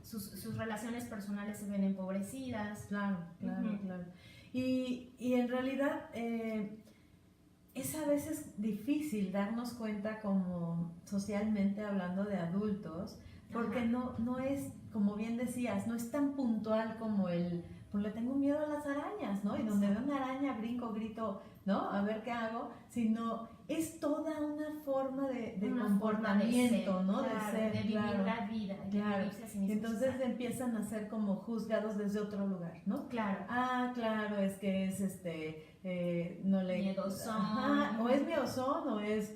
Sus relaciones personales se ven empobrecidas. Claro, claro, Ujú. claro. Y en realidad es a veces difícil darnos cuenta como socialmente hablando de adultos, porque Ajá. no es, como bien decías, no es tan puntual como pues le tengo miedo a las arañas, ¿no? Y donde veo una araña brinco, grito, ¿no? A ver qué hago, sino es toda una forma de Una comportamiento, forma ¿no? claro, de ser, de vivir claro. la vida, de Claro. vivirse a sí Y mismos. entonces Exacto. empiezan a ser como juzgados desde otro lugar, ¿no? Claro. Ah, claro, es que es no le. Miedosón. Ajá, o es miedosón o es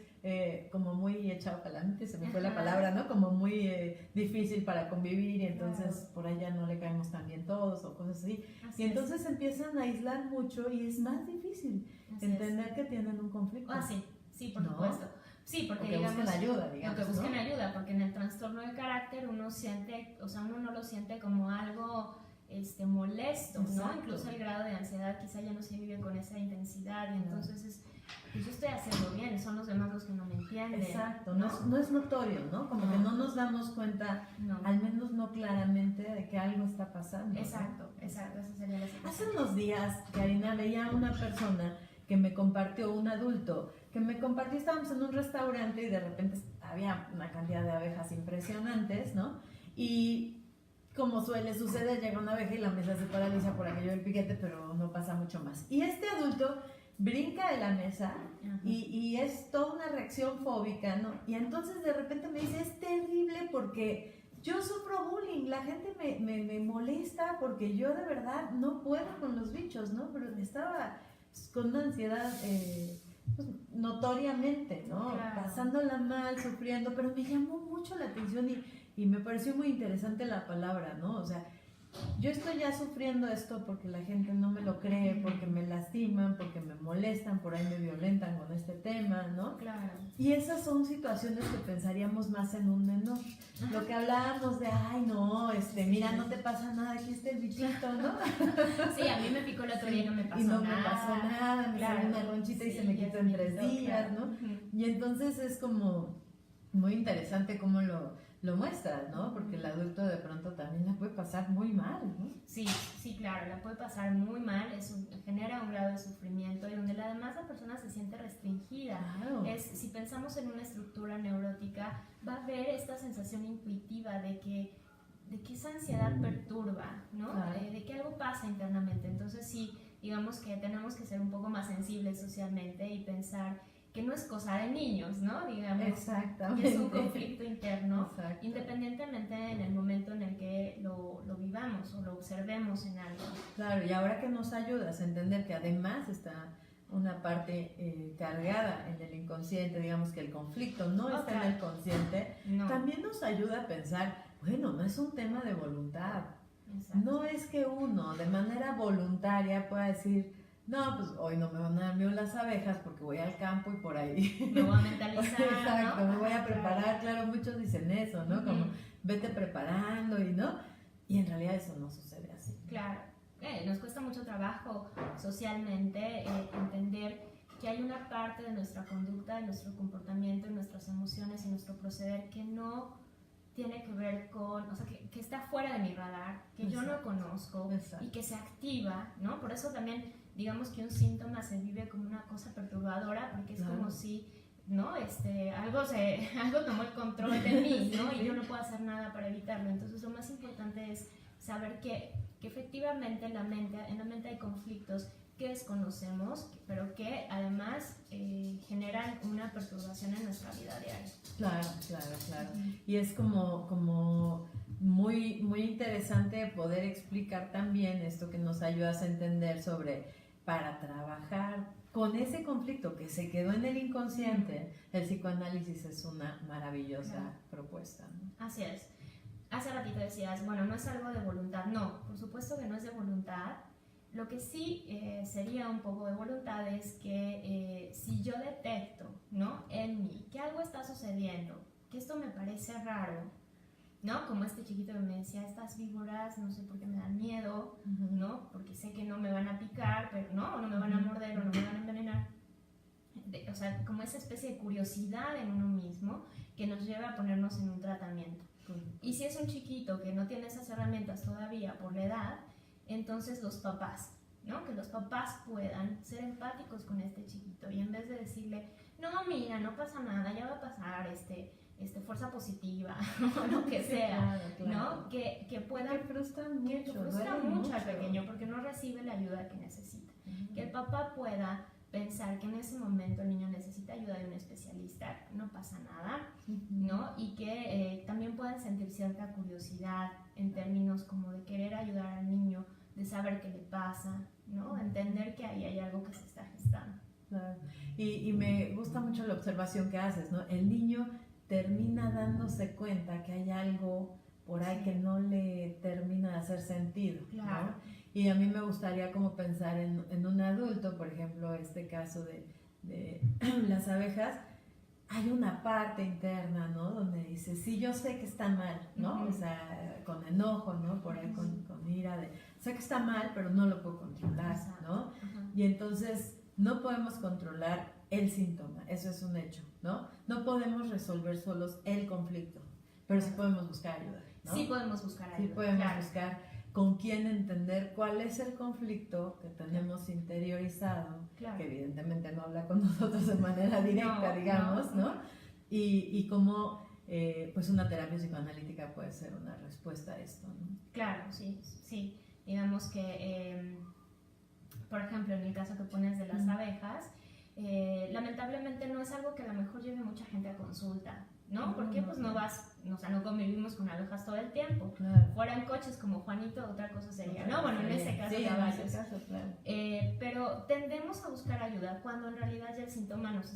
como muy echado para adelante, se me fue la Ajá. palabra, ¿no? Como muy difícil para convivir y entonces Claro. por allá no le caemos tan bien todos o cosas así. Así Y entonces empiezan a aislar mucho y es más difícil es. entender que tienen un conflicto. Ah, sí, por ¿No? supuesto. Sí, porque O que digamos, busquen ayuda, digamos. lo que busquen ¿no? ayuda, porque en el trastorno de carácter uno siente, o sea, uno no lo siente como algo molesto, ¿no? Exacto. Incluso el grado de ansiedad quizá ya no se vive con esa intensidad y entonces pues yo estoy haciendo bien, son los demás los que no me entienden. Exacto, no es notorio, ¿no? Como No. que no nos damos cuenta, No. al menos no claramente, de que algo está pasando. ¿no? Exacto, esa sería la Hace situación. unos días, Karina, veía a una persona que me compartió, un adulto, que me compartió, estábamos en un restaurante y de repente había una cantidad de abejas impresionantes, ¿no? Y como suele suceder, llega una abeja y la mesa se paraliza por aquello del piquete, pero no pasa mucho más. Y este adulto brinca de la mesa Ajá. y es toda una reacción fóbica, ¿no? Y entonces de repente me dice, es terrible porque yo sufro bullying, la gente me molesta porque yo de verdad no puedo con los bichos, ¿no? Pero estaba con una ansiedad pues, notoriamente, ¿no? Claro. Pasándola mal, sufriendo, pero me llamó mucho la atención y me pareció muy interesante la palabra, ¿no? O sea, yo estoy ya sufriendo esto porque la gente no me lo cree, porque me lastiman, porque me molestan, por ahí me violentan con este tema, ¿no? Claro. Y esas son situaciones que pensaríamos más en un menor. Lo que hablábamos de, ay, no, mira, no te pasa nada, aquí está el bichito, ¿no? Sí, a mí me picó el otro día y no me pasó y no nada. me pasó nada, me Claro. salió una ronchita y Sí, se me ya quitó se en me 3 quitó, días, claro. ¿no? Ujú. Y entonces es como muy interesante cómo lo muestras, ¿no? Porque el adulto de pronto también la puede pasar muy mal, ¿no? Sí, claro, la puede pasar muy mal, eso genera un grado de sufrimiento y donde además la persona se siente restringida. Claro. Si pensamos en una estructura neurótica, va a haber esta sensación intuitiva de que esa ansiedad perturba, ¿no? Claro. De que algo pasa internamente. Entonces sí, digamos que tenemos que ser un poco más sensibles socialmente y pensar que no es cosa de niños, ¿no? Digamos, Exactamente. que es un conflicto interno, Exacto. independientemente en el momento en el que lo vivamos o lo observemos en algo. Claro, y ahora que nos ayudas a entender que además está una parte cargada en el inconsciente, digamos que el conflicto no está en el consciente, No. también nos ayuda a pensar, bueno, no es un tema de voluntad, Exacto. no es que uno de manera voluntaria pueda decir, no, pues hoy no me van a dar miedo las abejas porque voy al campo y por ahí. Me voy a mentalizar, Exacto, ¿no? me voy a preparar, claro, muchos dicen eso, ¿no? Como vete preparando y no, y en realidad eso no sucede así. Claro, nos cuesta mucho trabajo socialmente entender que hay una parte de nuestra conducta, de nuestro comportamiento, de nuestras emociones y nuestro proceder que no tiene que ver con, o sea, que está fuera de mi radar, que yo no conozco y que se activa, ¿no? Por eso también, digamos que un síntoma se vive como una cosa perturbadora, porque es como si, ¿no? Algo tomó el control de mí, ¿no? Y yo no puedo hacer nada para evitarlo. Entonces, lo más importante es saber que efectivamente en la mente hay conflictos que desconocemos, pero que además generan una perturbación en nuestra vida diaria. Claro. Y es como muy, muy interesante poder explicar también esto que nos ayudas a entender sobre, para trabajar con ese conflicto que se quedó en el inconsciente, el psicoanálisis es una maravillosa propuesta, ¿no? Así es. Hace ratito decías, bueno, no es algo de voluntad. No, por supuesto que no es de voluntad. Lo que sí sería un poco de voluntad es que si yo detecto, ¿no? En mí que algo está sucediendo, que esto me parece raro, ¿no? Como este chiquito que me decía, estas víboras, no sé por qué me dan miedo, ¿no? Porque sé que no me van a picar, pero no me van a morder o no me van a envenenar. O sea, como esa especie de curiosidad en uno mismo que nos lleva a ponernos en un tratamiento. Y si es un chiquito que no tiene esas herramientas todavía por la edad, entonces los papás, ¿no? Que los papás puedan ser empáticos con este chiquito y en vez de decirle, no, mira, no pasa nada, ya va a pasar, fuerza positiva, o lo que sea, claro. ¿No? Que puedan... Que frustran mucho al pequeño porque no recibe la ayuda que necesita. Que el papá pueda pensar que en ese momento el niño necesita ayuda de un especialista, no pasa nada, ¿no? Y que también puedan sentir cierta curiosidad en términos como de querer ayudar al niño, de saber qué le pasa, ¿no? Entender que ahí hay algo que se está gestando. Claro. Y me gusta mucho la observación que haces, ¿no? El niño termina dándose cuenta que hay algo por ahí que no le termina de hacer sentido, claro. ¿no? Y a mí me gustaría como pensar en un adulto, por ejemplo, este caso de las abejas, hay una parte interna, ¿no? Donde dice, sí, yo sé que está mal, ¿no? O sea, con enojo, ¿no? Por ahí con ira de, sé que está mal, pero no lo puedo controlar, ¿no? Y entonces no podemos controlar el síntoma, eso es un hecho, ¿no? No podemos resolver solos el conflicto, pero sí podemos buscar ayuda, ¿no? Sí podemos buscar ayuda. Sí podemos buscar con quién entender cuál es el conflicto que tenemos interiorizado, que evidentemente no habla con nosotros de manera directa, digamos, ¿no? Y cómo pues una terapia psicoanalítica puede ser una respuesta a esto, ¿no? Claro, sí. Digamos que, por ejemplo, en el caso que pones de las abejas, lamentablemente no es algo que a lo mejor lleve mucha gente a consulta, ¿no? Porque pues no vas, o sea, no convivimos con abejas todo el tiempo. Fueran coches como Juanito, otra cosa sería, ¿no? Bueno, en ese caso ya varios. Pero tendemos a buscar ayuda cuando en realidad ya el síntoma nos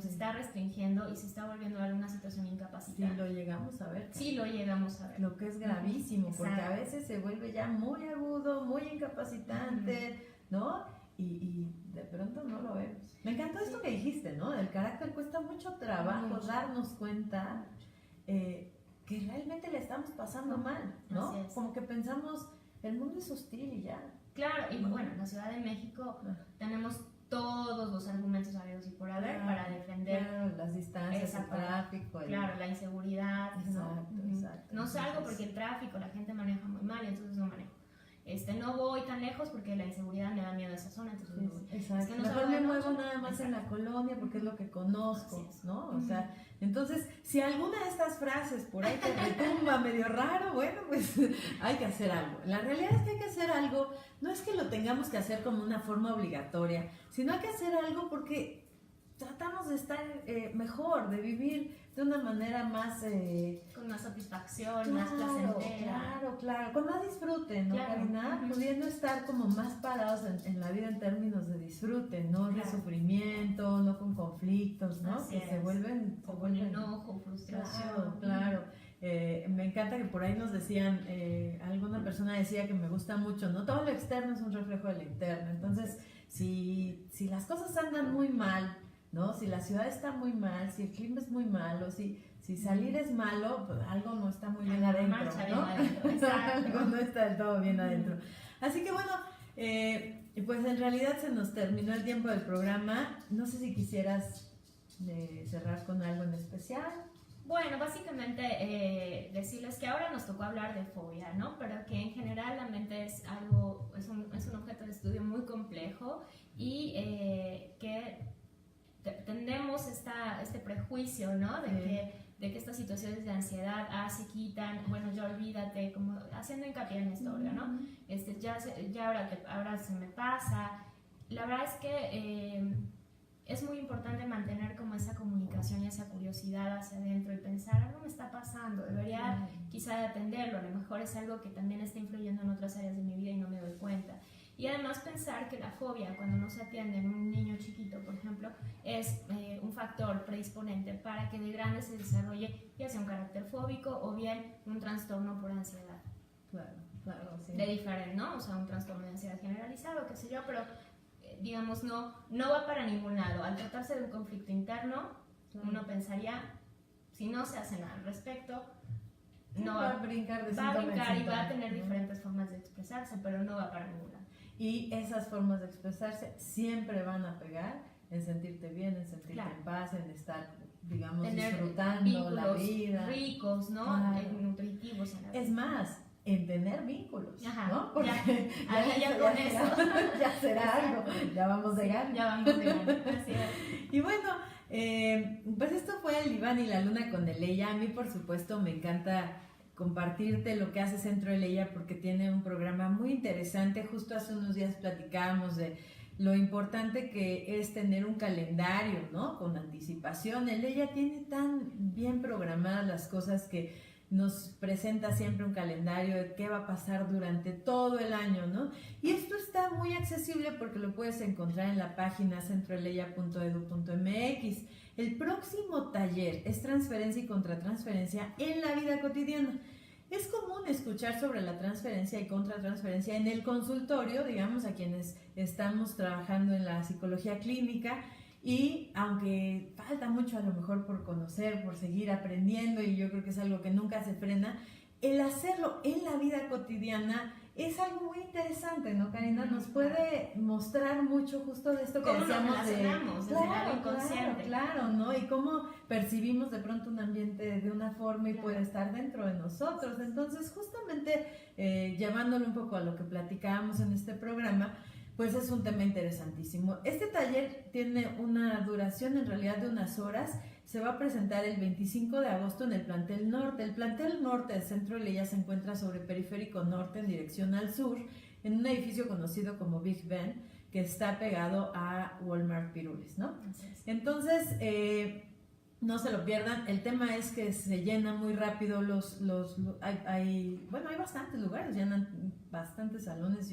está restringiendo y se está volviendo a una situación incapacitante. Sí, lo llegamos a ver. Sí, lo llegamos a ver. Lo que es gravísimo, porque a veces se vuelve ya muy agudo, muy incapacitante, ¿no? Y de pronto no lo vemos. Me encantó esto que dijiste, ¿no? El carácter cuesta mucho trabajo darnos cuenta que realmente le estamos pasando mal, ¿no? Como que pensamos, el mundo es hostil y ya. Claro, y bueno, en la Ciudad de México tenemos todos los argumentos habidos y por haber para defender las distancias, el tráfico. La inseguridad. Exacto. No salgo porque el tráfico, la gente maneja muy mal y entonces no manejo. No voy tan lejos porque la inseguridad me da miedo a esa zona, entonces no voy. Exacto. Es que mejor me muevo nada más en la colonia porque es lo que conozco, ¿no? O sea, entonces, si alguna de estas frases por ahí te retumba medio raro, bueno, pues hay que hacer algo. La realidad es que hay que hacer algo, no es que lo tengamos que hacer como una forma obligatoria, sino hay que hacer algo porque tratamos de estar mejor, de vivir de una manera más... con más satisfacción, más placentera. Claro, con más disfrute, ¿no, Karina? Pudiendo estar como más parados en la vida en términos de disfrute, no de sufrimiento, no con conflictos, ¿no? Así que se vuelven enojo, frustración. Claro. Me encanta que por ahí nos decían, alguna persona decía que me gusta mucho, ¿no? Todo lo externo es un reflejo de lo interno. Entonces, si las cosas andan muy mal, ¿no? Si la ciudad está muy mal, si el clima es muy malo, si salir es malo, pues algo no está muy bien adentro, ¿no? Algo no está del todo bien adentro. Así que bueno, pues en realidad se nos terminó el tiempo del programa. No sé si quisieras cerrar con algo en especial. Bueno, básicamente decirles que ahora nos tocó hablar de fobia, ¿no? Pero que en general la mente es un objeto de estudio muy complejo y que tendemos este prejuicio, ¿no? De que estas situaciones de ansiedad se quitan, bueno, ya olvídate, como haciendo hincapié en esto, ¿no? Ya ahora se me pasa. La verdad es que es muy importante mantener como esa comunicación y esa curiosidad hacia adentro y pensar, algo me está pasando, debería quizá atenderlo, a lo mejor es algo que también está influyendo en otras áreas de mi vida y no me doy cuenta. Y además pensar que la fobia, cuando no se atiende en un niño chiquito, por ejemplo, es un factor predisponente para que de grande se desarrolle ya sea un carácter fóbico o bien un trastorno por ansiedad. Claro, sí. De diferente, ¿no? O sea, un trastorno de ansiedad generalizado, qué sé yo, pero digamos, no va para ningún lado. Al tratarse de un conflicto interno, uno pensaría, si no se hace nada al respecto, no va a brincar y va a tener diferentes formas de expresarse, pero no va para ningún lado. Y esas formas de expresarse siempre van a pegar en sentirte bien, en sentirte en paz, en estar, digamos, disfrutando la vida. Ricos, ¿no? Nutritivos. Es más, en tener vínculos, ¿no? Porque ya con eso ya será algo, ya vamos de gana. Ya vamos de gana, así es. Y bueno, pues esto fue el Diván y la Luna con Eleya. A mí, por supuesto, me encanta compartirte lo que hace Centro Eleya porque tiene un programa muy interesante. Justo hace unos días platicábamos de lo importante que es tener un calendario, ¿no? Con anticipación. Eleya tiene tan bien programadas las cosas que nos presenta siempre un calendario de qué va a pasar durante todo el año, ¿no? Y esto está muy accesible porque lo puedes encontrar en la página centroeleya.edu.mx. El próximo taller es transferencia y contratransferencia en la vida cotidiana. Es común escuchar sobre la transferencia y contratransferencia en el consultorio, digamos, a quienes estamos trabajando en la psicología clínica. Y aunque falta mucho a lo mejor por conocer, por seguir aprendiendo, y yo creo que es algo que nunca se frena, el hacerlo en la vida cotidiana es algo muy interesante, ¿no, Karina? Nos puede mostrar mucho justo de esto que decíamos desde el lado inconsciente. Claro, ¿no? Y cómo percibimos de pronto un ambiente de una forma y puede estar dentro de nosotros. Entonces, justamente llevándolo un poco a lo que platicábamos en este programa, pues es un tema interesantísimo. Este taller tiene una duración en realidad de unas horas. Se va a presentar el 25 de agosto en el plantel norte. El plantel norte del Centro Eleya se encuentra sobre Periférico Norte en dirección al sur, en un edificio conocido como Big Ben, que está pegado a Walmart Pirules, ¿no? Entonces, no se lo pierdan. El tema es que se llena muy rápido hay bastantes lugares, llenan bastantes salones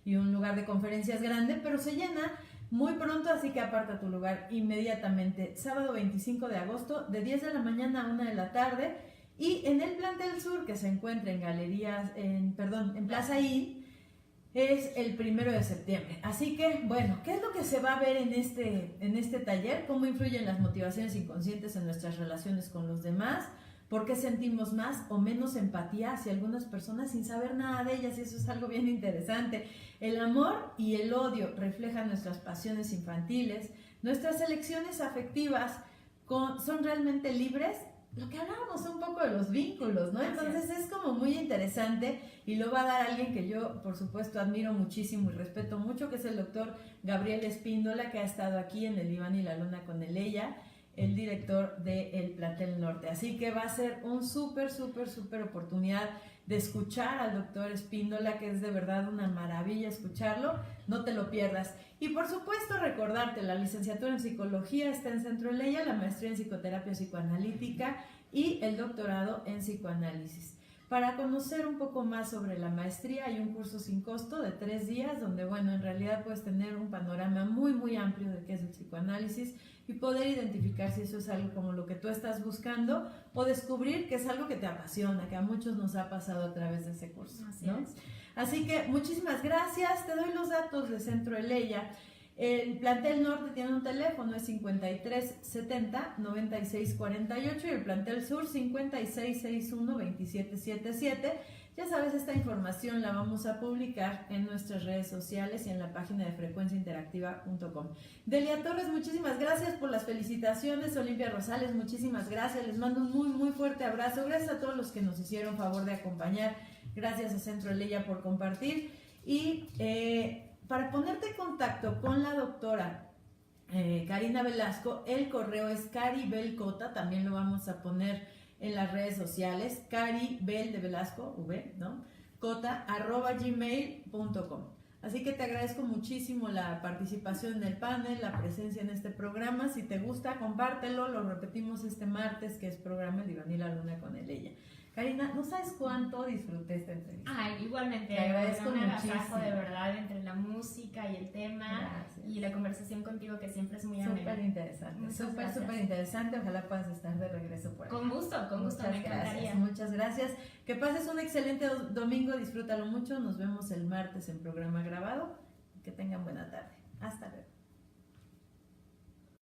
y un lugar de conferencias grande, pero se llena muy pronto, así que aparta tu lugar inmediatamente. Sábado 25 de agosto, de 10 de la mañana a 1 de la tarde, y en el plantel sur, que se encuentra en Plaza I, es el 1 de septiembre. Así que, bueno, ¿qué es lo que se va a ver en este taller? ¿Cómo influyen las motivaciones inconscientes en nuestras relaciones con los demás? ¿Por qué sentimos más o menos empatía hacia algunas personas sin saber nada de ellas? Y eso es algo bien interesante. El amor y el odio reflejan nuestras pasiones infantiles. Nuestras elecciones afectivas son realmente libres. Lo que hablábamos un poco de los vínculos, ¿no? Entonces es como muy interesante y lo va a dar alguien que yo, por supuesto, admiro muchísimo y respeto mucho, que es el doctor Gabriel Espíndola, que ha estado aquí en el Diván y la Luna con Eleya, el director del Plantel Norte. Así que va a ser un súper oportunidad de escuchar al doctor Espíndola, que es de verdad una maravilla escucharlo. No te lo pierdas. Y por supuesto recordarte, la licenciatura en psicología está en Centro Eleya, la maestría en psicoterapia psicoanalítica y el doctorado en psicoanálisis. Para conocer un poco más sobre la maestría hay un curso sin costo de 3 días donde, bueno, en realidad puedes tener un panorama muy, muy amplio de qué es el psicoanálisis y poder identificar si eso es algo como lo que tú estás buscando o descubrir que es algo que te apasiona, que a muchos nos ha pasado a través de ese curso, ¿no? Así que muchísimas gracias, te doy los datos de Centro Eleya. El plantel norte tiene un teléfono, es 5370-9648 y el plantel sur 5661-2777. Ya sabes, esta información la vamos a publicar en nuestras redes sociales y en la página de frecuenciainteractiva.com. Delia Torres, muchísimas gracias por las felicitaciones. Olimpia Rosales, muchísimas gracias. Les mando un muy, muy fuerte abrazo. Gracias a todos los que nos hicieron favor de acompañar. Gracias a Centro Eleya por compartir. Y para ponerte en contacto con la doctora Karina Velasco, el correo es caribelcota, también lo vamos a poner en las redes sociales, caribel de Velasco, v, ¿no? cota, @gmail.com. Así que te agradezco muchísimo la participación en el panel, la presencia en este programa. Si te gusta, compártelo, lo repetimos este martes, que es programa El Diván y la Luna con Eleya. Karina, no sabes cuánto disfruté esta entrevista. Ay, igualmente. Te agradezco muchísimo. De verdad, entre la música y el tema. Gracias. Y la conversación contigo, que siempre es muy amena. Súper interesante, súper interesante. Ojalá puedas estar de regreso por aquí. Con gusto, me encantaría. Muchas gracias. Que pases un excelente domingo, disfrútalo mucho. Nos vemos el martes en programa grabado. Que tengan buena tarde.